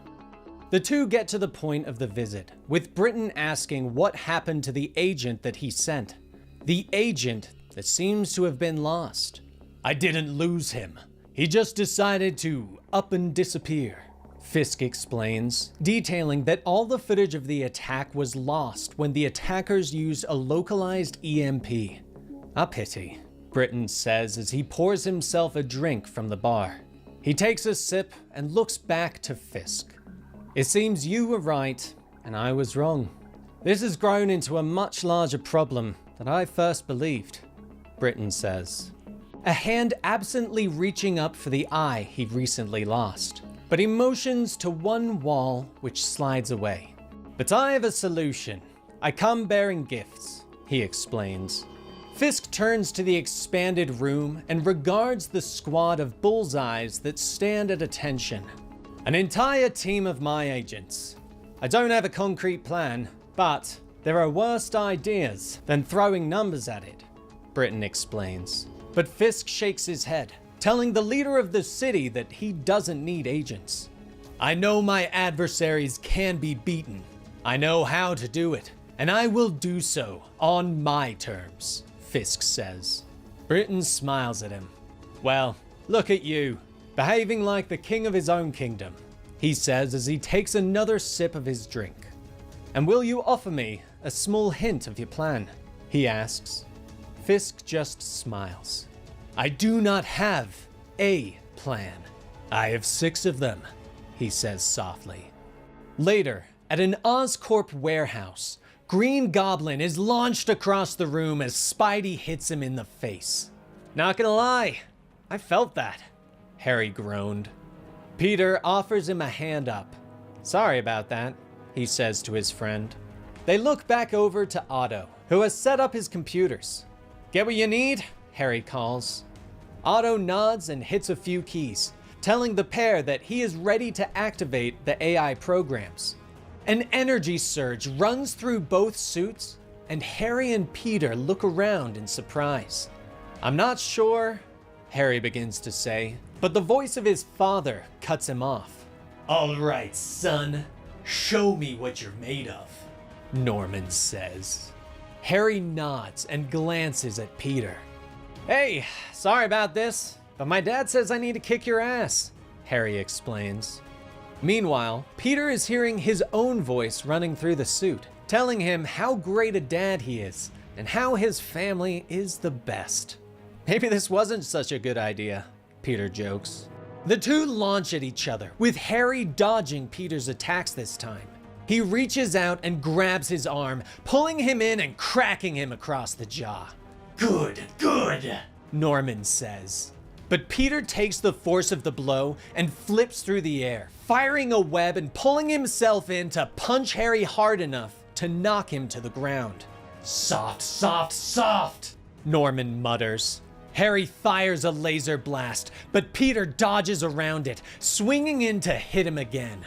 The two get to the point of the visit, with Britain asking what happened to the agent that he sent. The agent that seems to have been lost. "I didn't lose him. He just decided to up and disappear," Fisk explains, detailing that all the footage of the attack was lost when the attackers used a localized EMP. "A pity," Britain says as he pours himself a drink from the bar. He takes a sip and looks back to Fisk. "It seems you were right and I was wrong. This has grown into a much larger problem than I first believed," Britain says, a hand absently reaching up for the eye he'd recently lost, but he motions to one wall which slides away. "But I have a solution. I come bearing gifts," he explains. Fisk turns to the expanded room and regards the squad of bullseyes that stand at attention. "An entire team of my agents. I don't have a concrete plan, but there are worse ideas than throwing numbers at it," Britain explains. But Fisk shakes his head, telling the leader of the city that he doesn't need agents. "I know my adversaries can be beaten. I know how to do it, and I will do so on my terms," Fisk says. Britain smiles at him. "Well, look at you, behaving like the king of his own kingdom," he says as he takes another sip of his drink. "And will you offer me a small hint of your plan?" he asks. Fisk just smiles. "I do not have a plan. I have 6 of them," he says softly. Later, at an Oscorp warehouse, Green Goblin is launched across the room as Spidey hits him in the face. "Not gonna lie, I felt that," Harry groaned. Peter offers him a hand up. "Sorry about that," he says to his friend. They look back over to Otto, who has set up his computers. "Get what you need?" Harry calls. Otto nods and hits a few keys, telling the pair that he is ready to activate the AI programs. An energy surge runs through both suits, and Harry and Peter look around in surprise. "I'm not sure," Harry begins to say, but the voice of his father cuts him off. "All right, son, show me what you're made of," Norman says. Harry nods and glances at Peter. "Hey, sorry about this, but my dad says I need to kick your ass," Harry explains. Meanwhile, Peter is hearing his own voice running through the suit, telling him how great a dad he is and how his family is the best. "Maybe this wasn't such a good idea," Peter jokes. The two launch at each other, with Harry dodging Peter's attacks this time. He reaches out and grabs his arm, pulling him in and cracking him across the jaw. Good, Norman says. But Peter takes the force of the blow and flips through the air, firing a web and pulling himself in to punch Harry hard enough to knock him to the ground. Soft, Norman mutters. Harry fires a laser blast, but Peter dodges around it, swinging in to hit him again.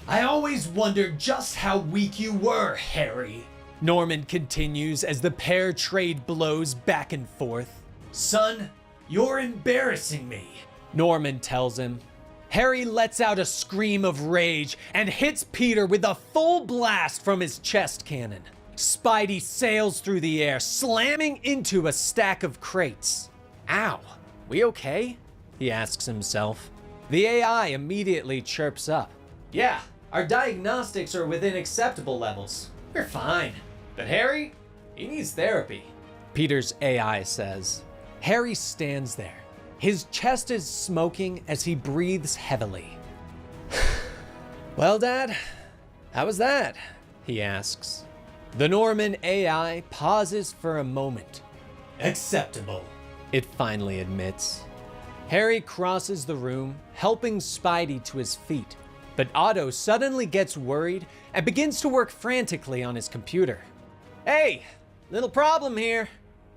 "I always wondered just how weak you were, Harry," Norman continues as the pair trade blows back and forth. "Son, you're embarrassing me," Norman tells him. Harry lets out a scream of rage and hits Peter with a full blast from his chest cannon. Spidey sails through the air, slamming into a stack of crates. "Ow, we okay?" he asks himself. The AI immediately chirps up. "Yeah, our diagnostics are within acceptable levels. We're fine. But Harry, he needs therapy," Peter's AI says. Harry stands there. His chest is smoking as he breathes heavily. "Well, Dad, how was that?" he asks. The Norman AI pauses for a moment. Acceptable, it finally admits. Harry crosses the room, helping Spidey to his feet, but Otto suddenly gets worried and begins to work frantically on his computer. Hey, little problem here.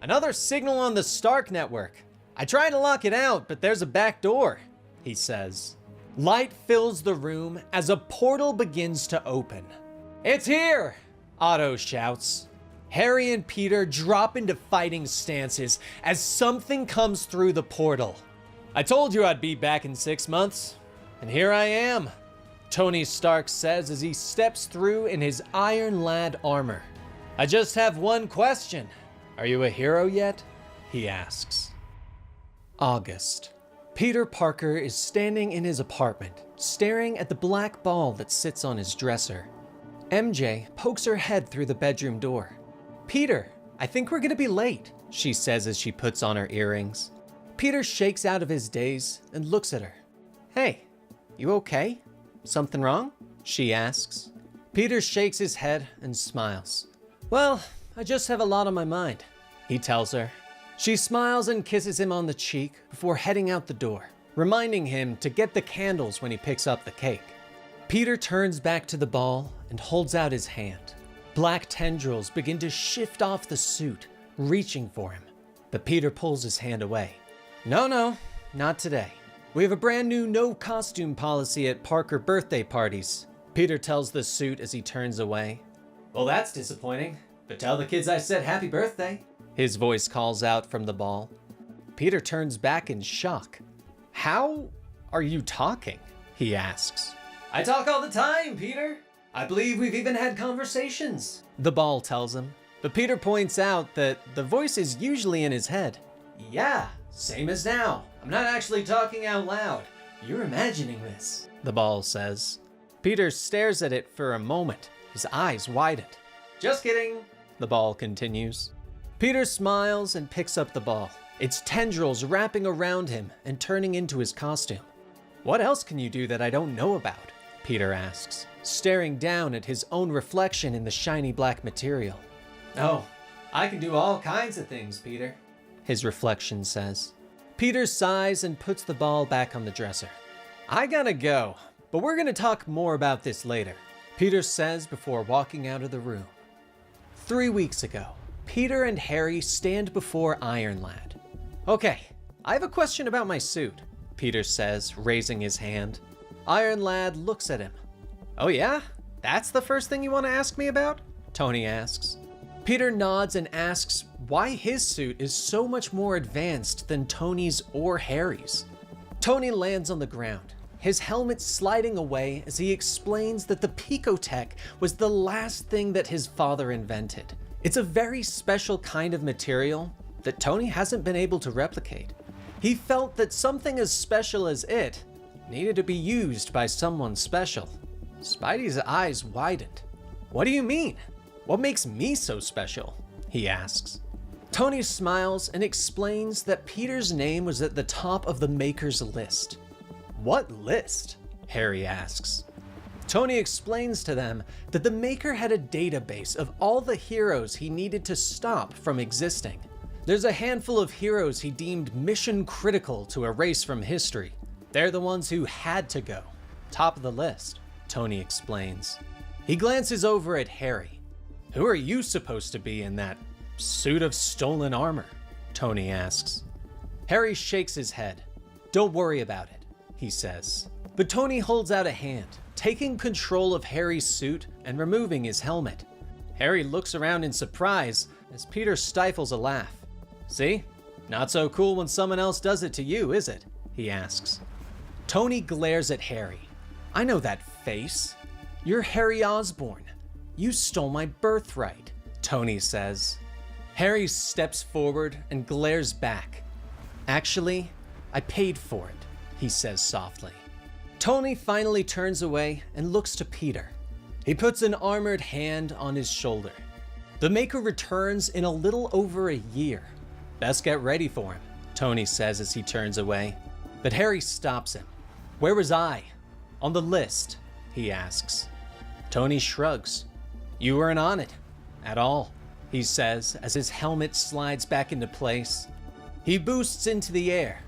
Another signal on the Stark network. I tried to lock it out, but there's a back door, he says. Light fills the room as a portal begins to open. It's here, Otto shouts. Harry and Peter drop into fighting stances as something comes through the portal. I told you I'd be back in 6 months, and here I am, Tony Stark says as he steps through in his Iron Lad armor. I just have one question. Are you a hero yet? He asks. August. Peter Parker is standing in his apartment, staring at the black ball that sits on his dresser. MJ pokes her head through the bedroom door. Peter, I think we're gonna be late, she says as she puts on her earrings. Peter shakes out of his daze and looks at her. Hey, you okay? Something wrong? She asks. Peter shakes his head and smiles. Well, I just have a lot on my mind, he tells her. She smiles and kisses him on the cheek before heading out the door, reminding him to get the candles when he picks up the cake. Peter turns back to the ball and holds out his hand. Black tendrils begin to shift off the suit, reaching for him, but Peter pulls his hand away. No, not today. We have a brand new no costume policy at Parker birthday parties, Peter tells the suit as he turns away. Well, that's disappointing, but tell the kids I said happy birthday, his voice calls out from the ball. Peter turns back in shock. How are you talking? He asks. I talk all the time, Peter. I believe we've even had conversations, the ball tells him. But Peter points out that the voice is usually in his head. Yeah, same as now. I'm not actually talking out loud. You're imagining this, the ball says. Peter stares at it for a moment, his eyes widened. Just kidding, the ball continues. Peter smiles and picks up the ball, its tendrils wrapping around him and turning into his costume. What else can you do that I don't know about? Peter asks, staring down at his own reflection in the shiny black material. Oh, I can do all kinds of things, Peter, his reflection says. Peter sighs and puts the ball back on the dresser. I gotta go, but we're gonna talk more about this later, Peter says before walking out of the room. 3 weeks ago, Peter and Harry stand before Iron Lad. Okay, I have a question about my suit, Peter says, raising his hand. Iron Lad looks at him. Oh yeah? That's the first thing you want to ask me about? Tony asks. Peter nods and asks why his suit is so much more advanced than Tony's or Harry's. Tony lands on the ground, his helmet sliding away as he explains that the Picotech was the last thing that his father invented. It's a very special kind of material that Tony hasn't been able to replicate. He felt that something as special as it needed to be used by someone special. Spidey's eyes widened. What do you mean? What makes me so special? He asks. Tony smiles and explains that Peter's name was at the top of the Maker's list. What list? Harry asks. Tony explains to them that the Maker had a database of all the heroes he needed to stop from existing. There's a handful of heroes he deemed mission critical to erase from history. They're the ones who had to go. Top of the list, Tony explains. He glances over at Harry. Who are you supposed to be in that suit of stolen armor? Tony asks. Harry shakes his head. Don't worry about it, he says. But Tony holds out a hand, taking control of Harry's suit and removing his helmet. Harry looks around in surprise as Peter stifles a laugh. See? Not so cool when someone else does it to you, is it? He asks. Tony glares at Harry. I know that face. You're Harry Osborn. You stole my birthright, Tony says. Harry steps forward and glares back. Actually, I paid for it, he says softly. Tony finally turns away and looks to Peter. He puts an armored hand on his shoulder. The Maker returns in a little over a year. Best get ready for him, Tony says as he turns away. But Harry stops him. Where was I? On the list, he asks. Tony shrugs. You weren't on it at all, he says as his helmet slides back into place. He boosts into the air.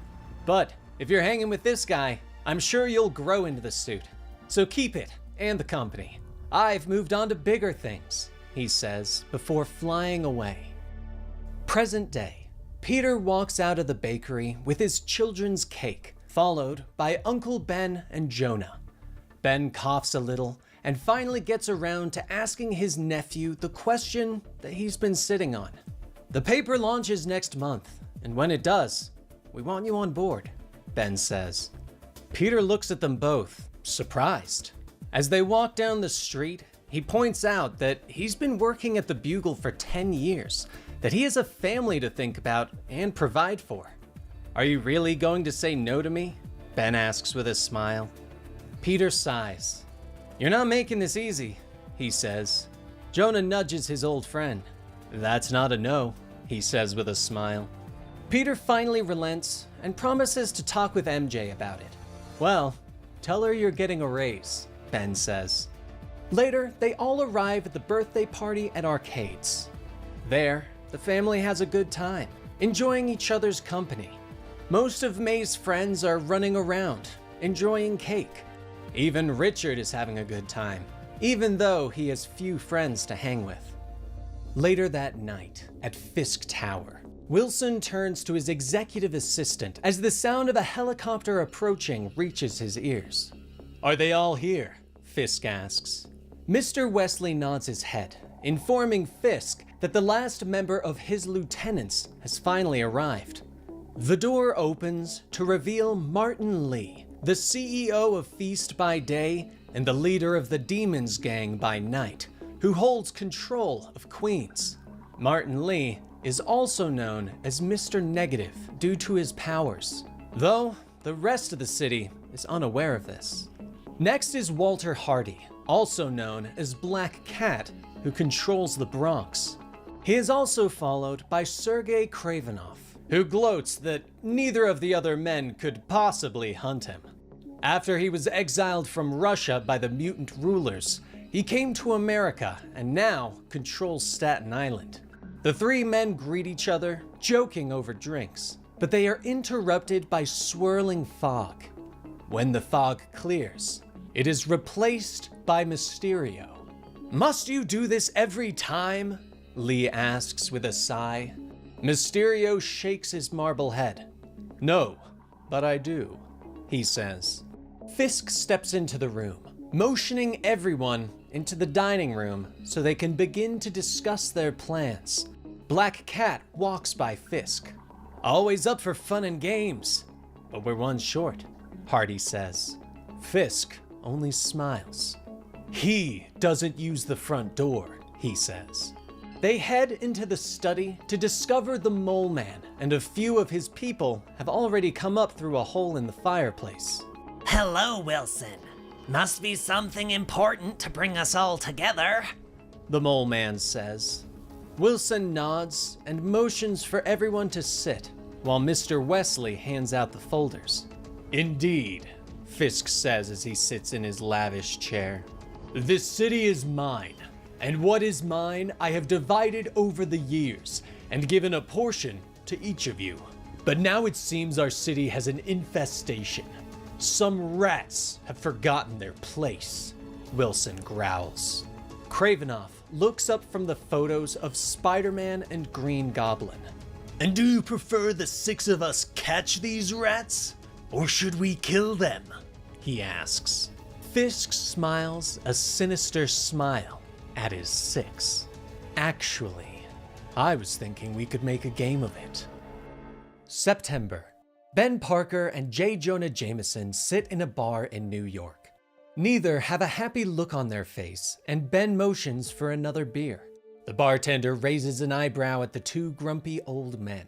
But if you're hanging with this guy, I'm sure you'll grow into the suit. So keep it and the company. I've moved on to bigger things, he says before flying away. Present day. Peter walks out of the bakery with his children's cake, followed by Uncle Ben and Jonah. Ben coughs a little and finally gets around to asking his nephew the question that he's been sitting on. The paper launches next month, and when it does, we want you on board, Ben says. Peter looks at them both, surprised. As they walk down the street, he points out that he's been working at the Bugle for 10 years, that he has a family to think about and provide for. Are you really going to say no to me? Ben asks with a smile. Peter sighs. You're not making this easy, he says. Jonah nudges his old friend. That's not a no, he says with a smile. Peter finally relents and promises to talk with MJ about it. Well, tell her you're getting a raise, Ben says. Later, they all arrive at the birthday party at Arcades. There, the family has a good time, enjoying each other's company. Most of May's friends are running around, enjoying cake. Even Richard is having a good time, even though he has few friends to hang with. Later that night, at Fisk Tower, Wilson turns to his executive assistant as the sound of a helicopter approaching reaches his ears. Are they all here? Fisk asks. Mr. Wesley nods his head, informing Fisk that the last member of his lieutenants has finally arrived. The door opens to reveal Martin Lee, the CEO of Feast by day and the leader of the Demons Gang by night, who holds control of Queens. Martin Lee is also known as Mr. Negative due to his powers, though the rest of the city is unaware of this. Next is Walter Hardy, also known as Black Cat, who controls the Bronx. He is also followed by Sergei Kravenov, who gloats that neither of the other men could possibly hunt him. After he was exiled from Russia by the mutant rulers, he came to America and now controls Staten Island. The three men greet each other, joking over drinks, but they are interrupted by swirling fog. When the fog clears, it is replaced by Mysterio. Must you do this every time? Lee asks with a sigh. Mysterio shakes his marble head. No, but I do, he says. Fisk steps into the room, motioning everyone into the dining room so they can begin to discuss their plans. Black Cat walks by Fisk. Always up for fun and games, but we're one short, Hardy says. Fisk only smiles. He doesn't use the front door, he says. They head into the study to discover the Mole Man, and a few of his people have already come up through a hole in the fireplace. Hello, Wilson. Must be something important to bring us all together, the Mole Man says. Wilson nods and motions for everyone to sit, while Mr. Wesley hands out the folders. Indeed, Fisk says as he sits in his lavish chair. This city is mine, and what is mine I have divided over the years and given a portion to each of you. But now it seems our city has an infestation. Some rats have forgotten their place, Wilson growls. Kravenov looks up from the photos of Spider-Man and Green Goblin. And do you prefer the six of us catch these rats? Or should we kill them? He asks. Fisk smiles a sinister smile at his six. Actually, I was thinking we could make a game of it. September. Ben Parker and J. Jonah Jameson sit in a bar in New York. Neither have a happy look on their face, and Ben motions for another beer. The bartender raises an eyebrow at the two grumpy old men.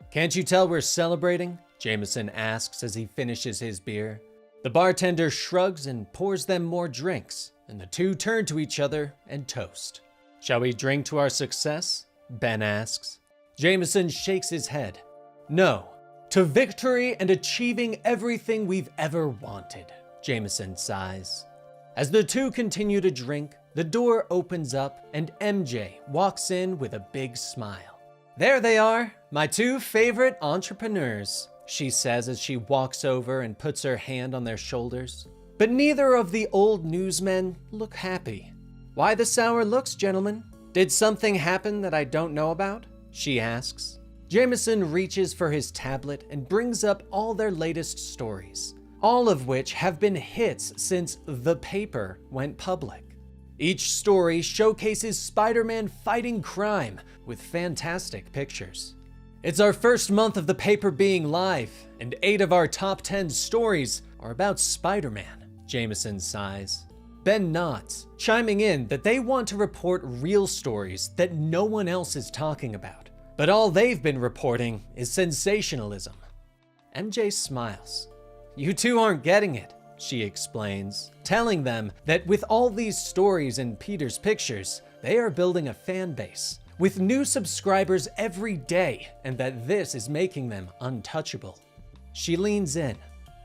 Can't you tell we're celebrating? Jameson asks as he finishes his beer. The bartender shrugs and pours them more drinks, and the two turn to each other and toast. Shall we drink to our success? Ben asks. Jameson shakes his head. No, to victory and achieving everything we've ever wanted, Jameson sighs. As the two continue to drink, The door opens up and MJ walks in with a big smile. "There they are, my two favorite entrepreneurs," she says as she walks over and puts her hand on their shoulders. But neither of the old newsmen look happy. "Why the sour looks, gentlemen? Did something happen that I don't know about?" she asks. Jameson reaches for his tablet and brings up all their latest stories, all of which have been hits since the paper went public. Each story showcases Spider-Man fighting crime with fantastic pictures. "It's our first month of the paper being live, and 8 of our top 10 stories are about Spider-Man," Jameson sighs. Ben nods, chiming in that they want to report real stories that no one else is talking about. But all they've been reporting is sensationalism. MJ smiles. "You two aren't getting it," she explains, telling them that with all these stories and Peter's pictures, they are building a fan base with new subscribers every day, and that this is making them untouchable. She leans in.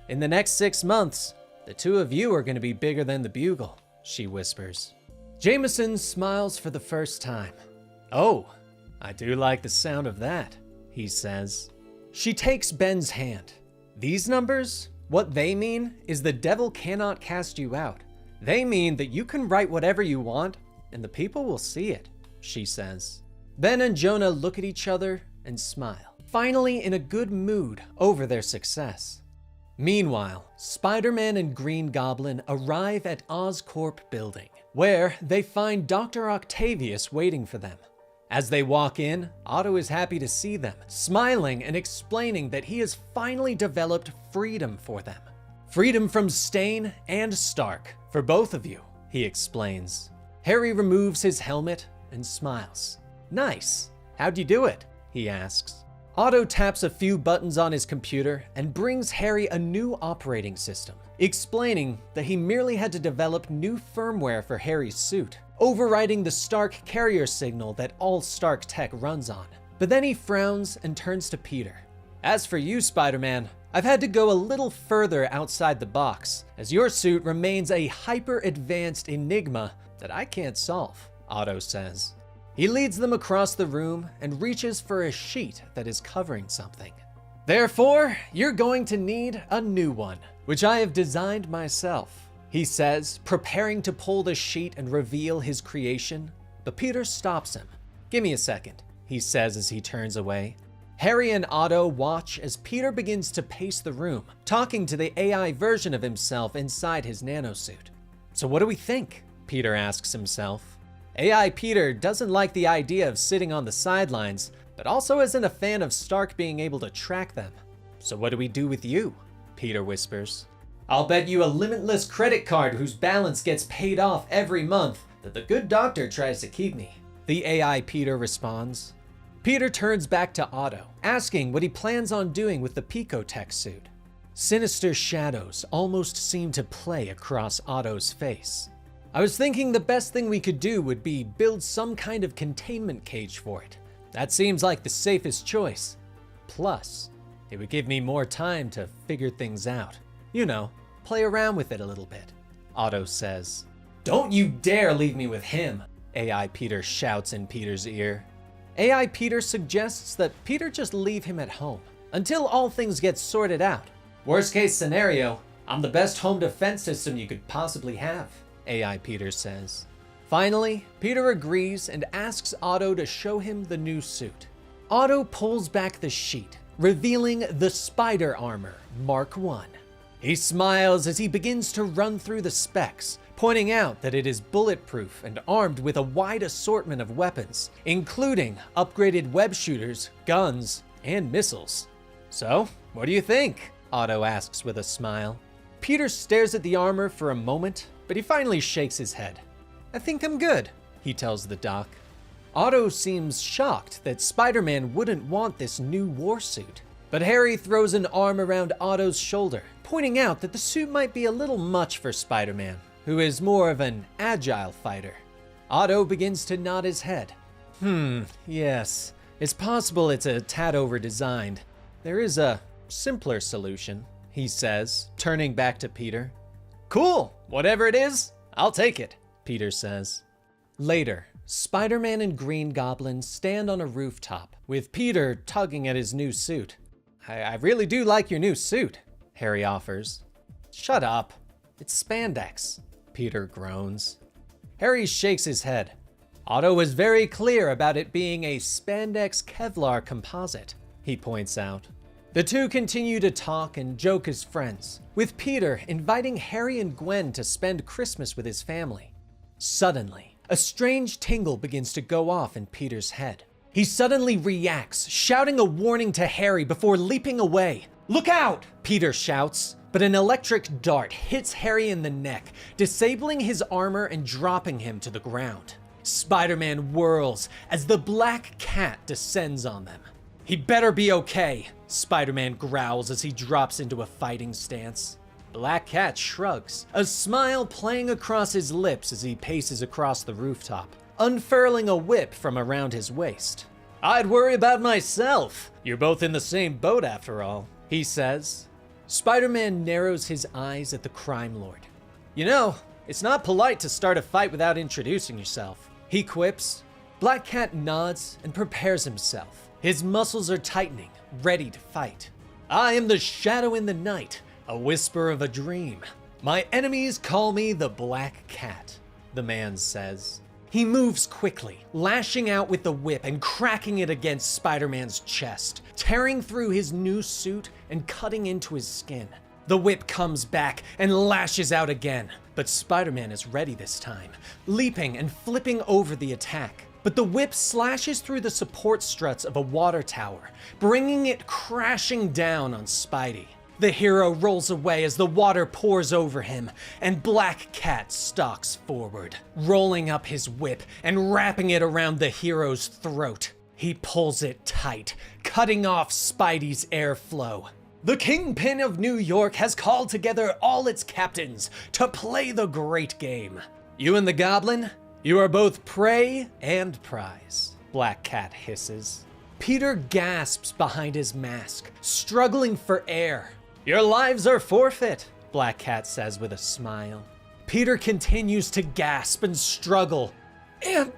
"In the next 6 months, the two of you are going to be bigger than the Bugle," she whispers. Jameson smiles for the first time. "Oh, I do like the sound of that," he says. She takes Ben's hand. "These numbers, what they mean is the devil cannot cast you out. They mean that you can write whatever you want, and the people will see it," she says. Ben and Jonah look at each other and smile, finally in a good mood over their success. Meanwhile, Spider-Man and Green Goblin arrive at Oscorp Building, where they find Dr. Octavius waiting for them. As they walk in, Otto is happy to see them, smiling and explaining that he has finally developed freedom for them. "Freedom from Stain and Stark, for both of you," he explains. Harry removes his helmet and smiles. "Nice. How'd you do it?" he asks. Otto taps a few buttons on his computer and brings Harry a new operating system, explaining that he merely had to develop new firmware for Harry's suit, overriding the Stark carrier signal that all Stark tech runs on. But then he frowns and turns to Peter. "As for you, Spider-Man, I've had to go a little further outside the box, as your suit remains a hyper-advanced enigma that I can't solve," Otto says. He leads them across the room and reaches for a sheet that is covering something. "Therefore, you're going to need a new one, which I have designed myself," he says, preparing to pull the sheet and reveal his creation. But Peter stops him. "Give me a second," he says as he turns away. Harry and Otto watch as Peter begins to pace the room, talking to the AI version of himself inside his nanosuit. "So what do we think?" Peter asks himself. AI Peter doesn't like the idea of sitting on the sidelines, but also isn't a fan of Stark being able to track them. "So what do we do with you?" Peter whispers. "I'll bet you a limitless credit card whose balance gets paid off every month that the good doctor tries to keep me," the AI Peter responds. Peter turns back to Otto, asking what he plans on doing with the Picotech suit. Sinister shadows almost seem to play across Otto's face. "I was thinking the best thing we could do would be build some kind of containment cage for it. That seems like the safest choice. Plus, it would give me more time to figure things out. You know, play around with it a little bit," Otto says. "Don't you dare leave me with him," AI Peter shouts in Peter's ear. AI Peter suggests that Peter just leave him at home until all things get sorted out. "Worst case scenario, I'm the best home defense system you could possibly have," AI Peter says. Finally, Peter agrees and asks Otto to show him the new suit. Otto pulls back the sheet, revealing the Spider Armor Mark I. He smiles as he begins to run through the specs, pointing out that it is bulletproof and armed with a wide assortment of weapons, including upgraded web shooters, guns, and missiles. "So, what do you think?" Otto asks with a smile. Peter stares at the armor for a moment, but he finally shakes his head. "I think I'm good," he tells the doc. Otto seems shocked that Spider-Man wouldn't want this new war suit, but Harry throws an arm around Otto's shoulder, pointing out that the suit might be a little much for Spider-Man, who is more of an agile fighter. Otto begins to nod his head. Yes, it's possible it's a tad over-designed. There is a simpler solution," he says, turning back to Peter. "Cool, whatever it is, I'll take it," Peter says. Later, Spider-Man and Green Goblin stand on a rooftop, with Peter tugging at his new suit. I really do like your new suit, Harry offers. Shut up. It's spandex, Peter groans. Harry shakes his head. Otto was very clear about it being a spandex Kevlar composite, he points out. The two continue to talk and joke as friends, with Peter inviting Harry and Gwen to spend Christmas with his family. Suddenly, a strange tingle begins to go off in Peter's head. He suddenly reacts, shouting a warning to Harry before leaping away. Look out! Peter shouts, but an electric dart hits Harry in the neck, disabling his armor and dropping him to the ground. Spider-Man whirls as the black cat descends on them. He better be okay, Spider-Man growls as he drops into a fighting stance. Black Cat shrugs, a smile playing across his lips as he paces across the rooftop, unfurling a whip from around his waist. I'd worry about myself. You're both in the same boat after all, he says. Spider-Man narrows his eyes at the crime lord. You know, it's not polite to start a fight without introducing yourself, he quips. Black Cat nods and prepares himself. His muscles are tightening, ready to fight. I am the shadow in the night, a whisper of a dream. My enemies call me the Black Cat, the man says. He moves quickly, lashing out with the whip and cracking it against Spider-Man's chest, tearing through his new suit and cutting into his skin. The whip comes back and lashes out again, but Spider-Man is ready this time, leaping and flipping over the attack. But the whip slashes through the support struts of a water tower, bringing it crashing down on Spidey. The hero rolls away as the water pours over him, and Black Cat stalks forward, rolling up his whip and wrapping it around the hero's throat. He pulls it tight, cutting off Spidey's airflow. The Kingpin of New York has called together all its captains to play the great game. You and the Goblin? You are both prey and prize, Black Cat hisses. Peter gasps behind his mask, struggling for air. Your lives are forfeit, Black Cat says with a smile. Peter continues to gasp and struggle. And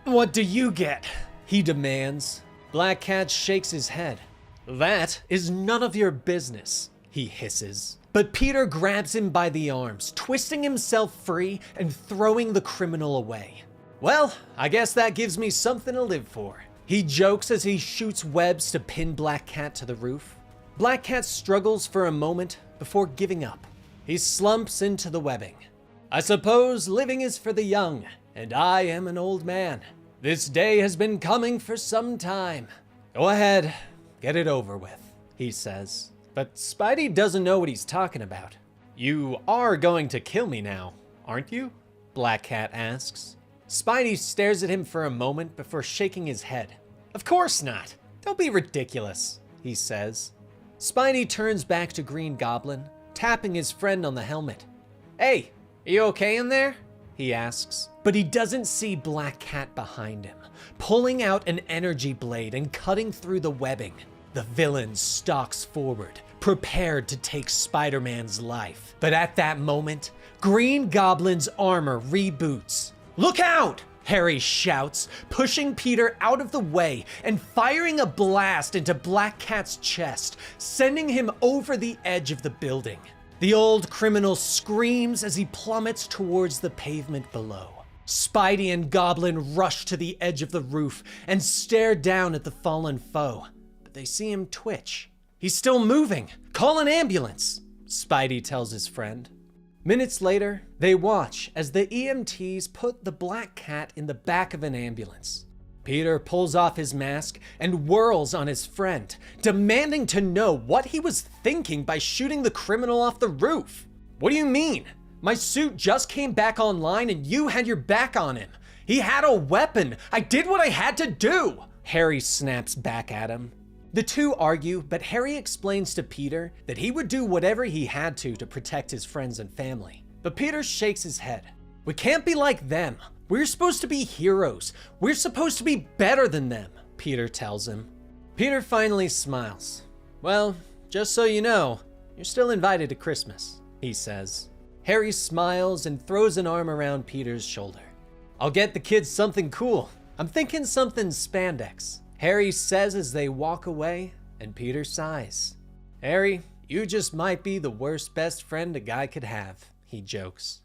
what do you get? He demands. Black Cat shakes his head. That is none of your business, he hisses. But Peter grabs him by the arms, twisting himself free and throwing the criminal away. Well, I guess that gives me something to live for. He jokes as he shoots webs to pin Black Cat to the roof. Black Cat struggles for a moment before giving up. He slumps into the webbing. I suppose living is for the young, and I am an old man. This day has been coming for some time. Go ahead, get it over with, he says. But Spidey doesn't know what he's talking about. You are going to kill me now, aren't you? Black Cat asks. Spidey stares at him for a moment before shaking his head. Of course not. Don't be ridiculous, he says. Spidey turns back to Green Goblin, tapping his friend on the helmet. Hey, are you okay in there? He asks. But he doesn't see Black Cat behind him, pulling out an energy blade and cutting through the webbing. The villain stalks forward, prepared to take Spider-Man's life. But at that moment, Green Goblin's armor reboots. Look out! Harry shouts, pushing Peter out of the way and firing a blast into Black Cat's chest, sending him over the edge of the building. The old criminal screams as he plummets towards the pavement below. Spidey and Goblin rush to the edge of the roof and stare down at the fallen foe. They see him twitch. He's still moving. Call an ambulance, Spidey tells his friend. Minutes later, they watch as the EMTs put the Black Cat in the back of an ambulance. Peter pulls off his mask and whirls on his friend, demanding to know what he was thinking by shooting the criminal off the roof. What do you mean? My suit just came back online and you had your back on him. He had a weapon. I did what I had to do, Harry snaps back at him. The two argue, but Harry explains to Peter that he would do whatever he had to protect his friends and family. But Peter shakes his head. We can't be like them. We're supposed to be heroes. We're supposed to be better than them, Peter tells him. Peter finally smiles. Well, just so you know, you're still invited to Christmas, he says. Harry smiles and throws an arm around Peter's shoulder. I'll get the kids something cool. I'm thinking something spandex, Harry says as they walk away, and Peter sighs. Harry, you just might be the worst best friend a guy could have, he jokes.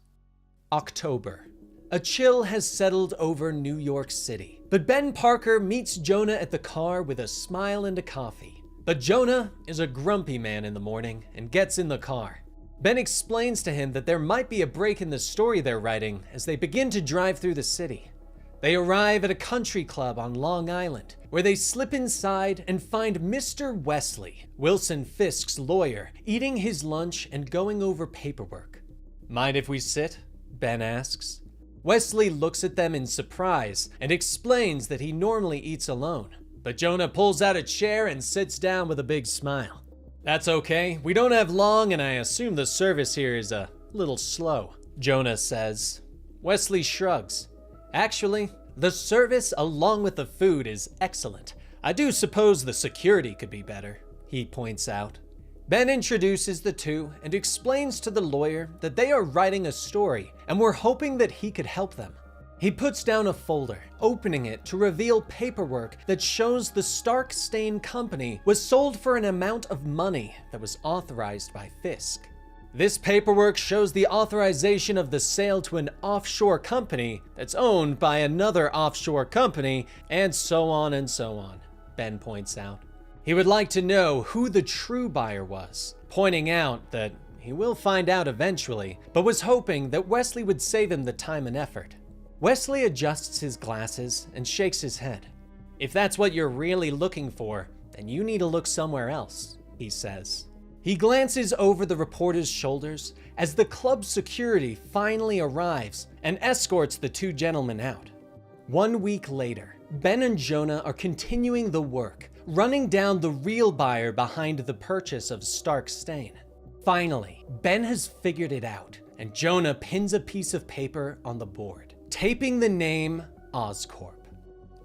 October. A chill has settled over New York City, but Ben Parker meets Jonah at the car with a smile and a coffee. But Jonah is a grumpy man in the morning and gets in the car. Ben explains to him that there might be a break in the story they're writing as they begin to drive through the city. They arrive at a country club on Long Island, where they slip inside and find Mr. Wesley, Wilson Fisk's lawyer, eating his lunch and going over paperwork. Mind if we sit? Ben asks. Wesley looks at them in surprise and explains that he normally eats alone, but Jonah pulls out a chair and sits down with a big smile. That's okay, we don't have long and I assume the service here is a little slow, Jonah says. Wesley shrugs. Actually, the service along with the food is excellent. I do suppose the security could be better, he points out. Ben introduces the two and explains to the lawyer that they are writing a story and were hoping that he could help them. He puts down a folder, opening it to reveal paperwork that shows the Stark Stain Company was sold for an amount of money that was authorized by Fisk. This paperwork shows the authorization of the sale to an offshore company that's owned by another offshore company, and so on and so on, Ben points out. He would like to know who the true buyer was, pointing out that he will find out eventually, but was hoping that Wesley would save him the time and effort. Wesley adjusts his glasses and shakes his head. If that's what you're really looking for, then you need to look somewhere else, he says. He glances over the reporter's shoulders as the club's security finally arrives and escorts the two gentlemen out. 1 week later, Ben and Jonah are continuing the work, running down the real buyer behind the purchase of Stark Stain. Finally, Ben has figured it out, and Jonah pins a piece of paper on the board, taping the name Oscorp.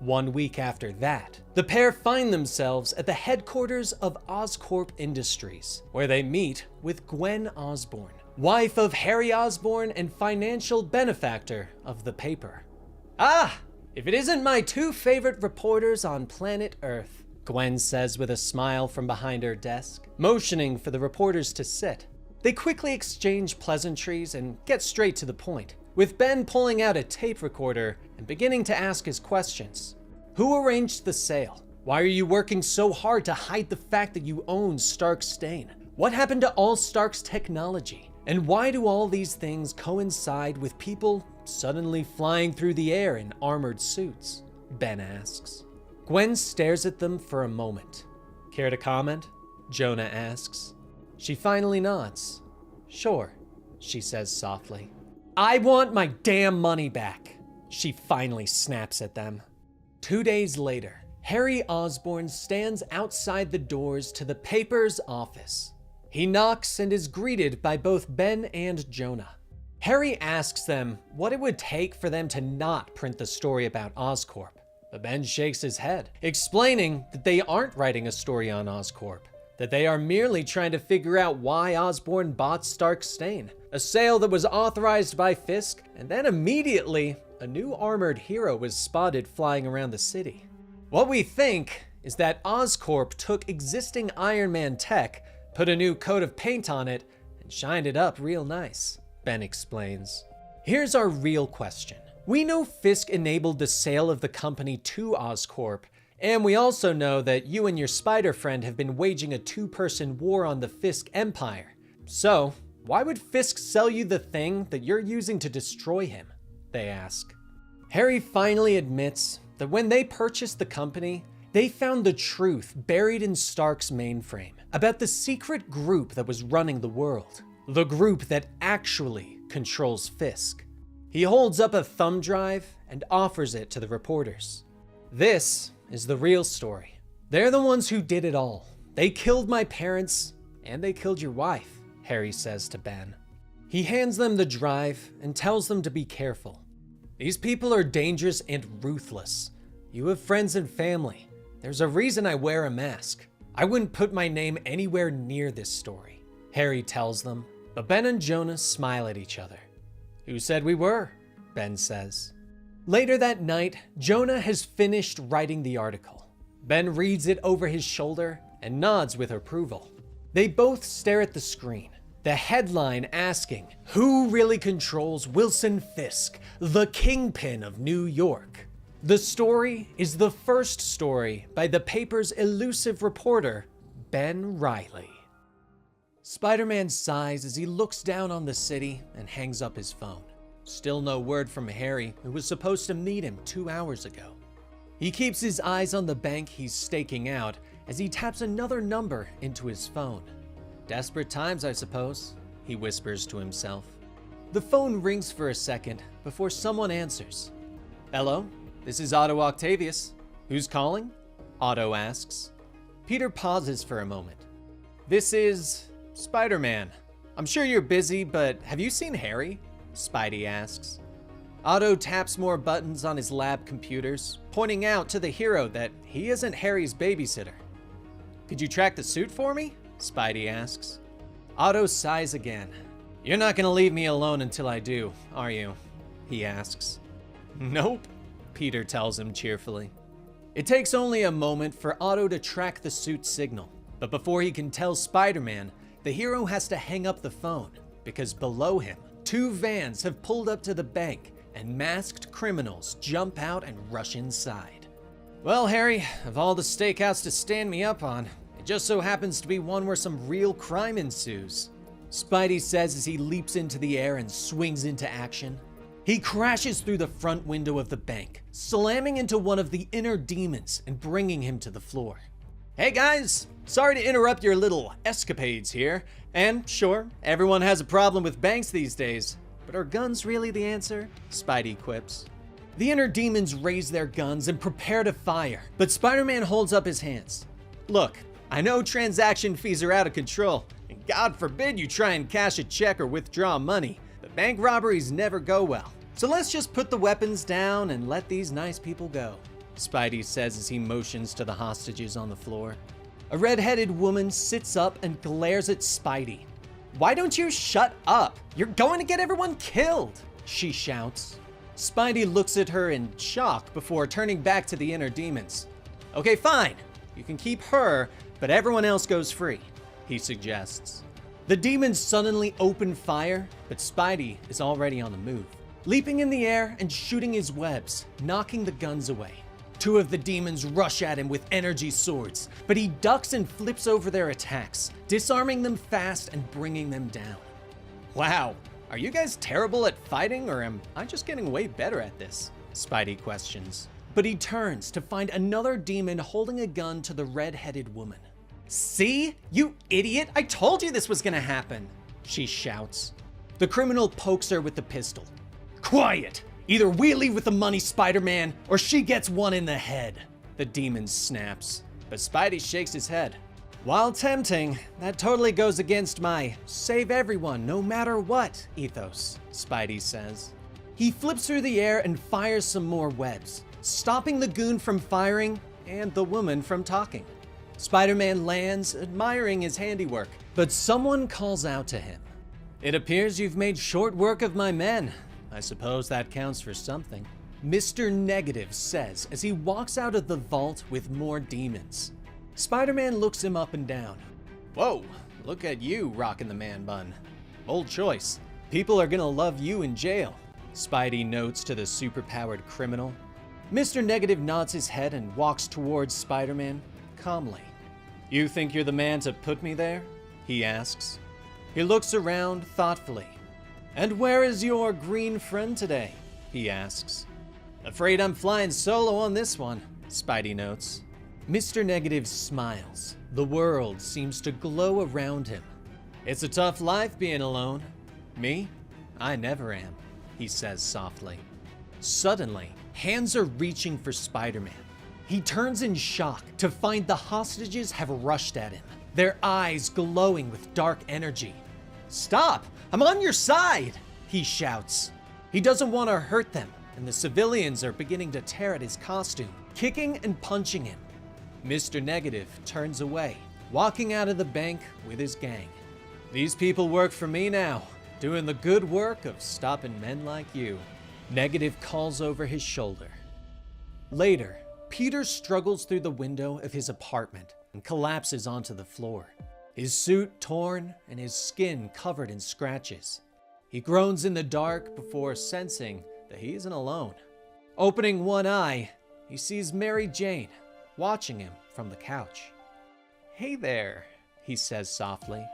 1 week after that, the pair find themselves at the headquarters of Oscorp Industries, where they meet with Gwen Osborne, wife of Harry Osborne and financial benefactor of the paper. Ah, if it isn't my two favorite reporters on planet Earth, Gwen says with a smile from behind her desk, motioning for the reporters to sit. They quickly exchange pleasantries and get straight to the point, with Ben pulling out a tape recorder and beginning to ask his questions. Who arranged the sale? Why are you working so hard to hide the fact that you own Stark Stain? What happened to all Stark's technology? And why do all these things coincide with people suddenly flying through the air in armored suits? Ben asks. Gwen stares at them for a moment. Care to comment? Jonah asks. She finally nods. Sure, she says softly. I want my damn money back, she finally snaps at them. 2 days later, Harry Osborne stands outside the doors to the paper's office. He knocks and is greeted by both Ben and Jonah. Harry asks them what it would take for them to not print the story about Oscorp, but Ben shakes his head, explaining that they aren't writing a story on Oscorp, that they are merely trying to figure out why Osborne bought Stark Stain, a sale that was authorized by Fisk, and then immediately, a new armored hero was spotted flying around the city. What we think is that Oscorp took existing Iron Man tech, put a new coat of paint on it, and shined it up real nice, Ben explains. Here's our real question. We know Fisk enabled the sale of the company to Oscorp, and we also know that you and your spider friend have been waging a two-person war on the Fisk Empire. So, why would Fisk sell you the thing that you're using to destroy him? They ask. Harry finally admits that when they purchased the company, they found the truth buried in Stark's mainframe about the secret group that was running the world, the group that actually controls Fisk. He holds up a thumb drive and offers it to the reporters. This is the real story. They're the ones who did it all. They killed my parents, and they killed your wife, Harry says to Ben. He hands them the drive and tells them to be careful. These people are dangerous and ruthless. You have friends and family. There's a reason I wear a mask. I wouldn't put my name anywhere near this story, Harry tells them. But Ben and Jonah smile at each other. Who said we were? Ben says. Later that night, Jonah has finished writing the article. Ben reads it over his shoulder and nods with approval. They both stare at the screen, the headline asking, "Who really controls Wilson Fisk, the Kingpin of New York?" The story is the first story by the paper's elusive reporter, Ben Reilly. Spider-Man sighs as he looks down on the city and hangs up his phone. Still no word from Harry, who was supposed to meet him 2 hours ago. He keeps his eyes on the bank he's staking out as he taps another number into his phone. Desperate times, I suppose, he whispers to himself. The phone rings for a second before someone answers. Hello, this is Otto Octavius. Who's calling? Otto asks. Peter pauses for a moment. This is Spider-Man. I'm sure you're busy, but have you seen Harry? Spidey asks. Otto taps more buttons on his lab computers, pointing out to the hero that he isn't Harry's babysitter. Could you track the suit for me? Spidey asks. Otto sighs again. You're not gonna leave me alone until I do, are you? He asks. Nope, Peter tells him cheerfully. It takes only a moment for Otto to track the suit's signal, but before he can tell Spider-Man, the hero has to hang up the phone, because below him, 2 vans have pulled up to the bank, and masked criminals jump out and rush inside. Well, Harry, of all the stakeouts to stand me up on, it just so happens to be one where some real crime ensues, Spidey says as he leaps into the air and swings into action. He crashes through the front window of the bank, slamming into one of the inner demons and bringing him to the floor. Hey guys, sorry to interrupt your little escapades here. And sure, everyone has a problem with banks these days, but are guns really the answer? Spidey quips. The inner demons raise their guns and prepare to fire, but Spider-Man holds up his hands. Look, I know transaction fees are out of control, and God forbid you try and cash a check or withdraw money, but bank robberies never go well. So let's just put the weapons down and let these nice people go, Spidey says as he motions to the hostages on the floor. A red-headed woman sits up and glares at Spidey. Why don't you shut up? You're going to get everyone killed, she shouts. Spidey looks at her in shock before turning back to the inner demons. Okay, fine. You can keep her, but everyone else goes free, he suggests. The demons suddenly open fire, but Spidey is already on the move, leaping in the air and shooting his webs, knocking the guns away. 2 of the demons rush at him with energy swords, but he ducks and flips over their attacks, disarming them fast and bringing them down. Wow, are you guys terrible at fighting, or am I just getting way better at this? Spidey questions. But he turns to find another demon holding a gun to the red-headed woman. See? You idiot! I told you this was gonna happen! She shouts. The criminal pokes her with the pistol. Quiet! Either we leave with the money, Spider-Man, or she gets one in the head, the demon snaps. But Spidey shakes his head. While tempting, that totally goes against my save everyone no matter what ethos, Spidey says. He flips through the air and fires some more webs, stopping the goon from firing and the woman from talking. Spider-Man lands, admiring his handiwork, but someone calls out to him. It appears you've made short work of my men. I suppose that counts for something. Mr. Negative says as he walks out of the vault with more demons. Spider-Man looks him up and down. Whoa, look at you rocking the man bun. Bold choice. People are gonna love you in jail, Spidey notes to the superpowered criminal. Mr. Negative nods his head and walks towards Spider-Man calmly. You think you're the man to put me there? He asks. He looks around thoughtfully. And where is your green friend today? He asks. Afraid I'm flying solo on this one, Spidey notes. Mr. Negative smiles. The world seems to glow around him. It's a tough life being alone. Me? I never am, he says softly. Suddenly, hands are reaching for Spider-Man. He turns in shock to find the hostages have rushed at him, their eyes glowing with dark energy. Stop! I'm on your side! He shouts. He doesn't want to hurt them, and the civilians are beginning to tear at his costume, kicking and punching him. Mr. Negative turns away, walking out of the bank with his gang. These people work for me now, doing the good work of stopping men like you. Negative calls over his shoulder. Later, Peter struggles through the window of his apartment and collapses onto the floor, his suit torn and his skin covered in scratches. He groans in the dark before sensing that he isn't alone. Opening one eye, he sees Mary Jane watching him from the couch. "Hey there," he says softly.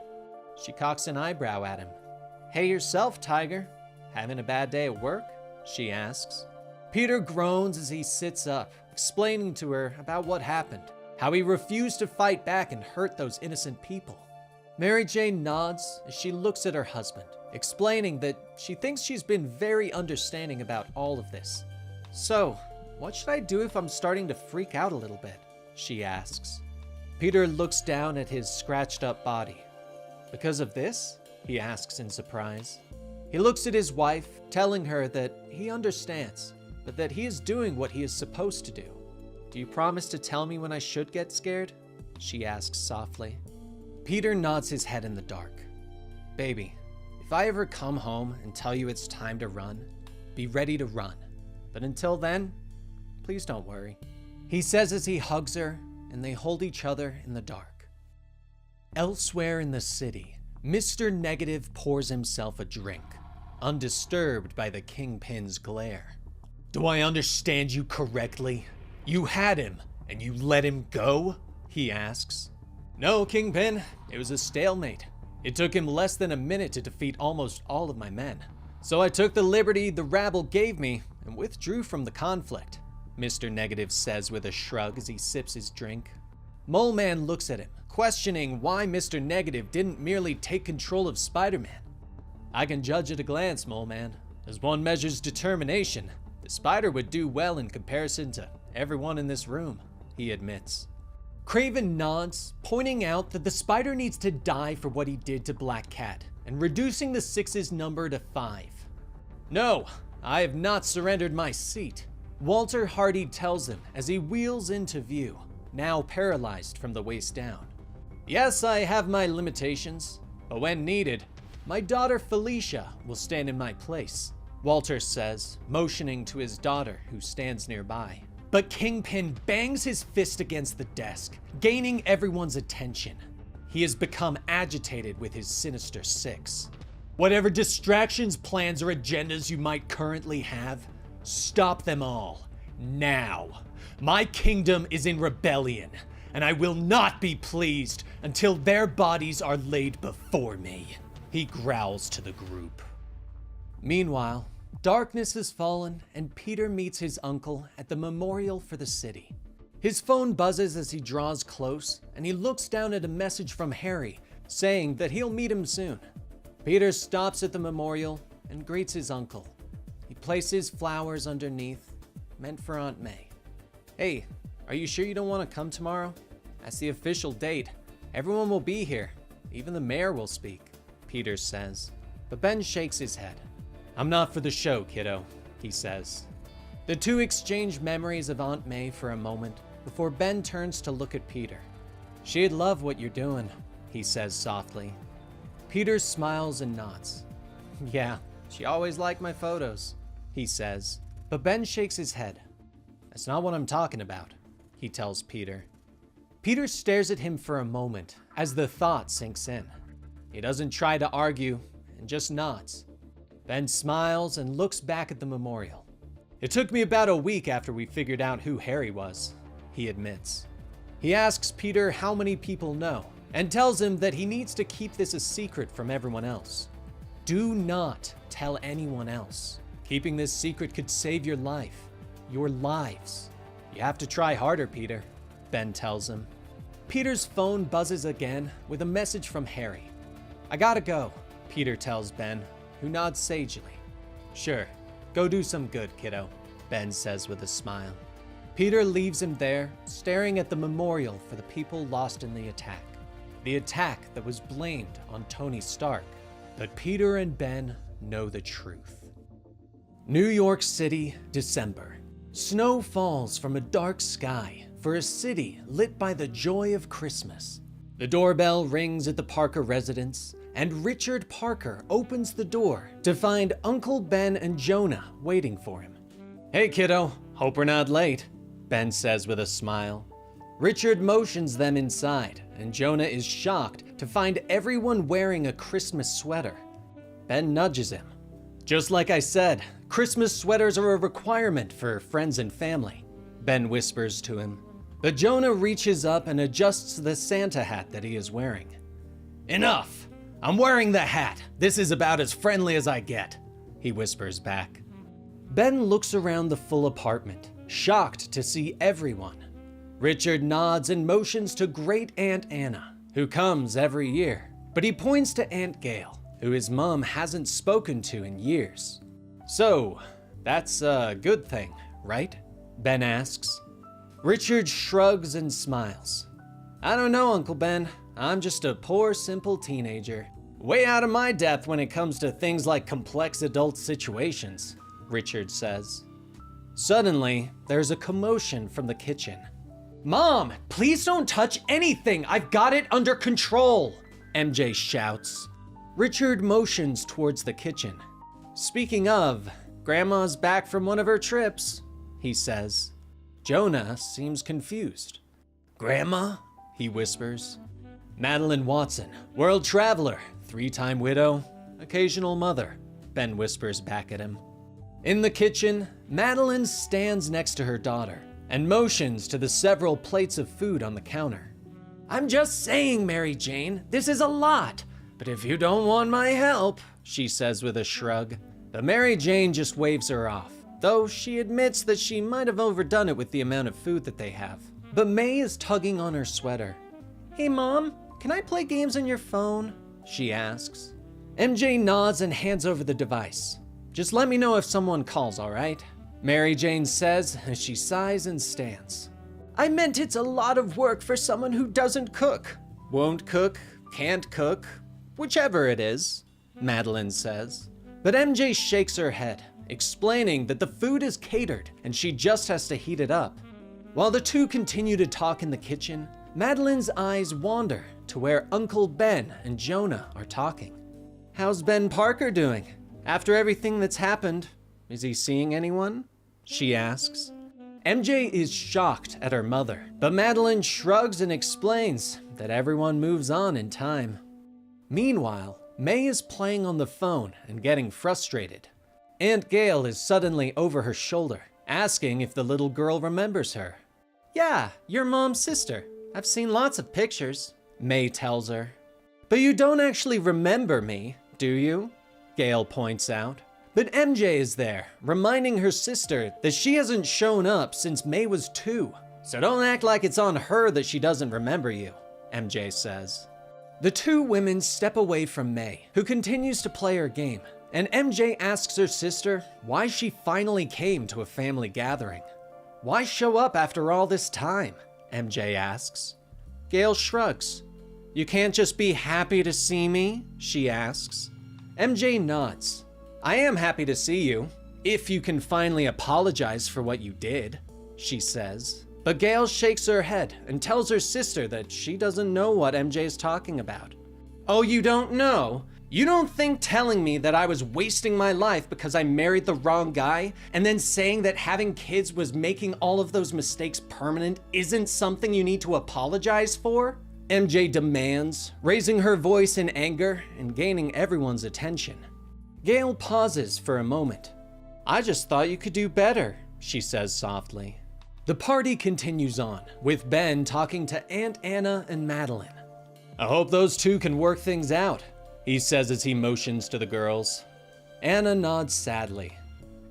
She cocks an eyebrow at him. "Hey yourself, Tiger. Having a bad day at work?" she asks. Peter groans as he sits up, explaining to her about what happened, how he refused to fight back and hurt those innocent people. Mary Jane nods as she looks at her husband, explaining that she thinks she's been very understanding about all of this. "So, what should I do if I'm starting to freak out a little bit?" she asks. Peter looks down at his scratched up body. "Because of this?" he asks in surprise. He looks at his wife, telling her that he understands, but that he is doing what he is supposed to do. "Do you promise to tell me when I should get scared?" she asks softly. Peter nods his head in the dark. "Baby, if I ever come home and tell you it's time to run, be ready to run. But until then, please don't worry," he says as he hugs her and they hold each other in the dark. Elsewhere in the city, Mr. Negative pours himself a drink, undisturbed by the Kingpin's glare. "Do I understand you correctly? You had him, and you let him go?" he asks. "No, Kingpin. It was a stalemate. It took him less than a minute to defeat almost all of my men. So I took the liberty the rabble gave me and withdrew from the conflict," Mr. Negative says with a shrug as he sips his drink. Mole Man looks at him, questioning why Mr. Negative didn't merely take control of Spider-Man. "I can judge at a glance, Mole Man. As one measures determination, the Spider would do well in comparison to everyone in this room," he admits. Craven nods, pointing out that the Spider needs to die for what he did to Black Cat, and reducing the Six's number to 5. "No, I have not surrendered my seat," Walter Hardy tells him as he wheels into view, now paralyzed from the waist down. "Yes, I have my limitations, but when needed, my daughter Felicia will stand in my place," Walter says, motioning to his daughter who stands nearby. But Kingpin bangs his fist against the desk, gaining everyone's attention. He has become agitated with his sinister six. "Whatever distractions, plans, or agendas you might currently have, stop them all, now. My kingdom is in rebellion, and I will not be pleased until their bodies are laid before me," he growls to the group. Meanwhile, darkness has fallen, and Peter meets his uncle at the memorial for the city. His phone buzzes as he draws close, and he looks down at a message from Harry saying that he'll meet him soon. Peter stops at the memorial and greets his uncle. He places flowers underneath, meant for Aunt May. "Hey, are you sure you don't want to come tomorrow? That's the official date. Everyone will be here. Even the mayor will speak," Peter says. But Ben shakes his head. "I'm not for the show, kiddo," he says. The two exchange memories of Aunt May for a moment before Ben turns to look at Peter. "She'd love what you're doing," he says softly. Peter smiles and nods. "Yeah, she always liked my photos," he says. But Ben shakes his head. "That's not what I'm talking about," he tells Peter. Peter stares at him for a moment as the thought sinks in. He doesn't try to argue and just nods. Ben smiles and looks back at the memorial. "It took me about a week after we figured out who Harry was," he admits. He asks Peter how many people know and tells him that he needs to keep this a secret from everyone else. "Do not tell anyone else. Keeping this secret could save your life, your lives. You have to try harder, Peter," Ben tells him. Peter's phone buzzes again with a message from Harry. "I gotta go," Peter tells Ben, who nods sagely. "Sure, go do some good, kiddo," Ben says with a smile. Peter leaves him there, staring at the memorial for the people lost in the attack. The attack that was blamed on Tony Stark. But Peter and Ben know the truth. New York City, December. Snow falls from a dark sky for a city lit by the joy of Christmas. The doorbell rings at the Parker residence, and Richard Parker opens the door to find Uncle Ben and Jonah waiting for him. "Hey kiddo, hope we're not late," Ben says with a smile. Richard motions them inside, and Jonah is shocked to find everyone wearing a Christmas sweater. Ben nudges him. "Just like I said, Christmas sweaters are a requirement for friends and family," Ben whispers to him. But Jonah reaches up and adjusts the Santa hat that he is wearing. "Enough! I'm wearing the hat. This is about as friendly as I get," he whispers back. Ben looks around the full apartment, shocked to see everyone. Richard nods and motions to Great Aunt Anna, who comes every year, but he points to Aunt Gail, who his mom hasn't spoken to in years. "So, that's a good thing, right?" Ben asks. Richard shrugs and smiles. "I don't know, Uncle Ben. I'm just a poor, simple teenager. Way out of my depth when it comes to things like complex adult situations," Richard says. Suddenly, there's a commotion from the kitchen. "Mom, please don't touch anything! I've got it under control!" MJ shouts. Richard motions towards the kitchen. "Speaking of, Grandma's back from one of her trips," he says. Jonah seems confused. "Grandma?" he whispers. "Madeline Watson, world traveler, 3-time widow, occasional mother," Ben whispers back at him. In the kitchen, Madeline stands next to her daughter and motions to the several plates of food on the counter. "I'm just saying, Mary Jane, this is a lot, but if you don't want my help," she says with a shrug. But Mary Jane just waves her off, though she admits that she might have overdone it with the amount of food that they have. But May is tugging on her sweater. "Hey Mom, can I play games on your phone?" she asks. MJ nods and hands over the device. "Just let me know if someone calls, all right?" Mary Jane says as she sighs and stands. "I meant it's a lot of work for someone who doesn't cook." "Won't cook, can't cook, whichever it is," Madeline says. But MJ shakes her head, explaining that the food is catered and she just has to heat it up. While the two continue to talk in the kitchen, Madeline's eyes wander to where Uncle Ben and Jonah are talking. "How's Ben Parker doing? After everything that's happened, is he seeing anyone?" she asks. MJ is shocked at her mother, but Madeline shrugs and explains that everyone moves on in time. Meanwhile, May is playing on the phone and getting frustrated. Aunt Gail is suddenly over her shoulder, asking if the little girl remembers her. "Yeah, your mom's sister. I've seen lots of pictures," May tells her. "But you don't actually remember me, do you?" Gail points out. But MJ is there, reminding her sister that she hasn't shown up since May was 2. "So don't act like it's on her that she doesn't remember you," MJ says. The two women step away from May, who continues to play her game, and MJ asks her sister why she finally came to a family gathering. "Why show up after all this time?" MJ asks. Gail shrugs. "You can't just be happy to see me?" she asks. MJ nods. "I am happy to see you, if you can finally apologize for what you did," she says. But Gail shakes her head and tells her sister that she doesn't know what MJ is talking about. "Oh, you don't know? You don't think telling me that I was wasting my life because I married the wrong guy, and then saying that having kids was making all of those mistakes permanent isn't something you need to apologize for?" MJ demands, raising her voice in anger and gaining everyone's attention. Gail pauses for a moment. "I just thought you could do better," she says softly. The party continues on, with Ben talking to Aunt Anna and Madeline. "I hope those two can work things out," he says as he motions to the girls. Anna nods sadly.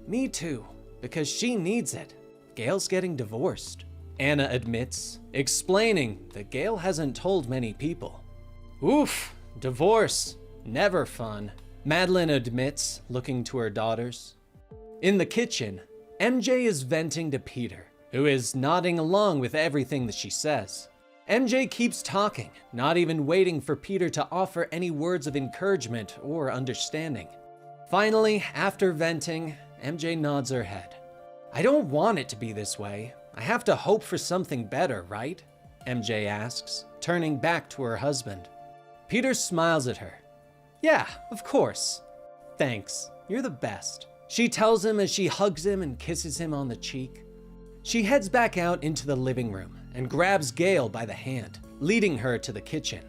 "Me too, because she needs it. Gail's getting divorced," Anna admits, explaining that Gail hasn't told many people. "Oof, divorce, never fun," Madeline admits, looking to her daughters. In the kitchen, MJ is venting to Peter, who is nodding along with everything that she says. MJ keeps talking, not even waiting for Peter to offer any words of encouragement or understanding. Finally, after venting, MJ nods her head. "I don't want it to be this way. I have to hope for something better, right?" MJ asks, turning back to her husband. Peter smiles at her. Yeah, of course. Thanks, you're the best. She tells him as she hugs him and kisses him on the cheek. She heads back out into the living room and grabs Gail by the hand, leading her to the kitchen.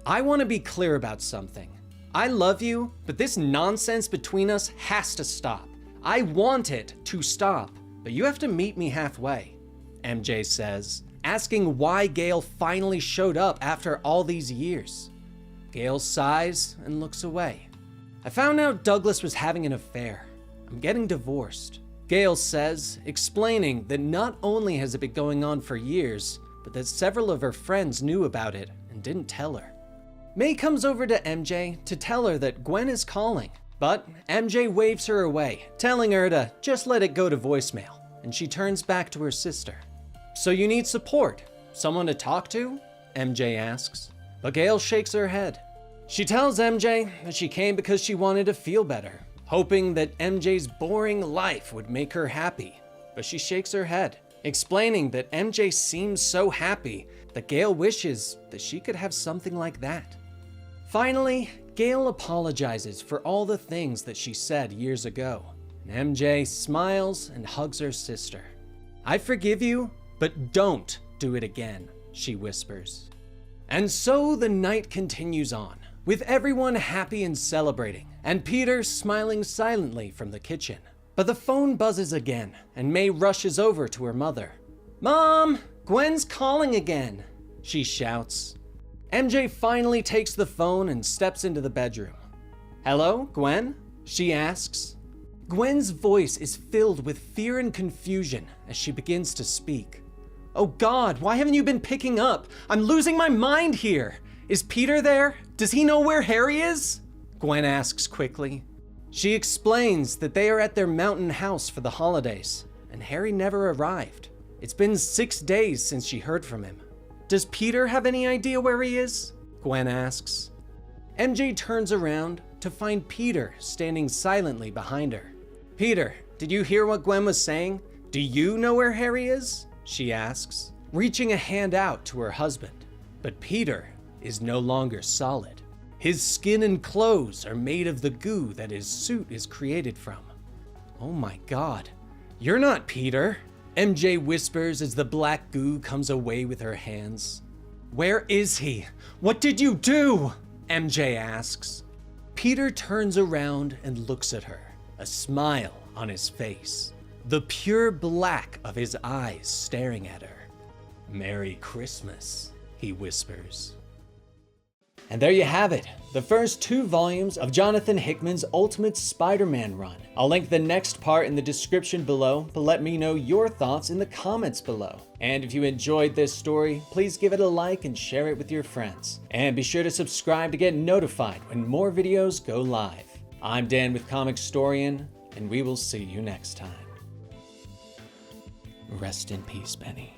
I want to be clear about something. I love you, but this nonsense between us has to stop. I want it to stop, but you have to meet me halfway, MJ says, asking why Gail finally showed up after all these years. Gail sighs and looks away. I found out Douglas was having an affair. I'm getting divorced, Gail says, explaining that not only has it been going on for years, but that several of her friends knew about it and didn't tell her. May comes over to MJ to tell her that Gwen is calling, but MJ waves her away, telling her to just let it go to voicemail, and she turns back to her sister. So you need support? Someone to talk to? MJ asks, but Gail shakes her head. She tells MJ that she came because she wanted to feel better, hoping that MJ's boring life would make her happy, but she shakes her head, explaining that MJ seems so happy that Gail wishes that she could have something like that. Finally, Gail apologizes for all the things that she said years ago, and MJ smiles and hugs her sister. I forgive you, but don't do it again, she whispers. And so the night continues on, with everyone happy and celebrating, and Peter smiling silently from the kitchen. But the phone buzzes again, and May rushes over to her mother. "Mom, Gwen's calling again," she shouts. MJ finally takes the phone and steps into the bedroom. "Hello, Gwen?" she asks. Gwen's voice is filled with fear and confusion as she begins to speak. "Oh God, why haven't you been picking up? I'm losing my mind here. Is Peter there? Does he know where Harry is?" Gwen asks quickly. She explains that they are at their mountain house for the holidays, and Harry never arrived. It's been 6 days since she heard from him. "Does Peter have any idea where he is?" Gwen asks. MJ turns around to find Peter standing silently behind her. "Peter, did you hear what Gwen was saying? Do you know where Harry is?" she asks, reaching a hand out to her husband. But Peter is no longer solid. His skin and clothes are made of the goo that his suit is created from. "Oh my God, you're not Peter," MJ whispers as the black goo comes away with her hands. "Where is he? What did you do?" MJ asks. Peter turns around and looks at her, a smile on his face, the pure black of his eyes staring at her. "Merry Christmas," he whispers. And there you have it, the first 2 volumes of Jonathan Hickman's Ultimate Spider-Man run. I'll link the next part in the description below, but let me know your thoughts in the comments below. And if you enjoyed this story, please give it a like and share it with your friends. And be sure to subscribe to get notified when more videos go live. I'm Dan with Comicstorian, and we will see you next time. Rest in peace, Benny.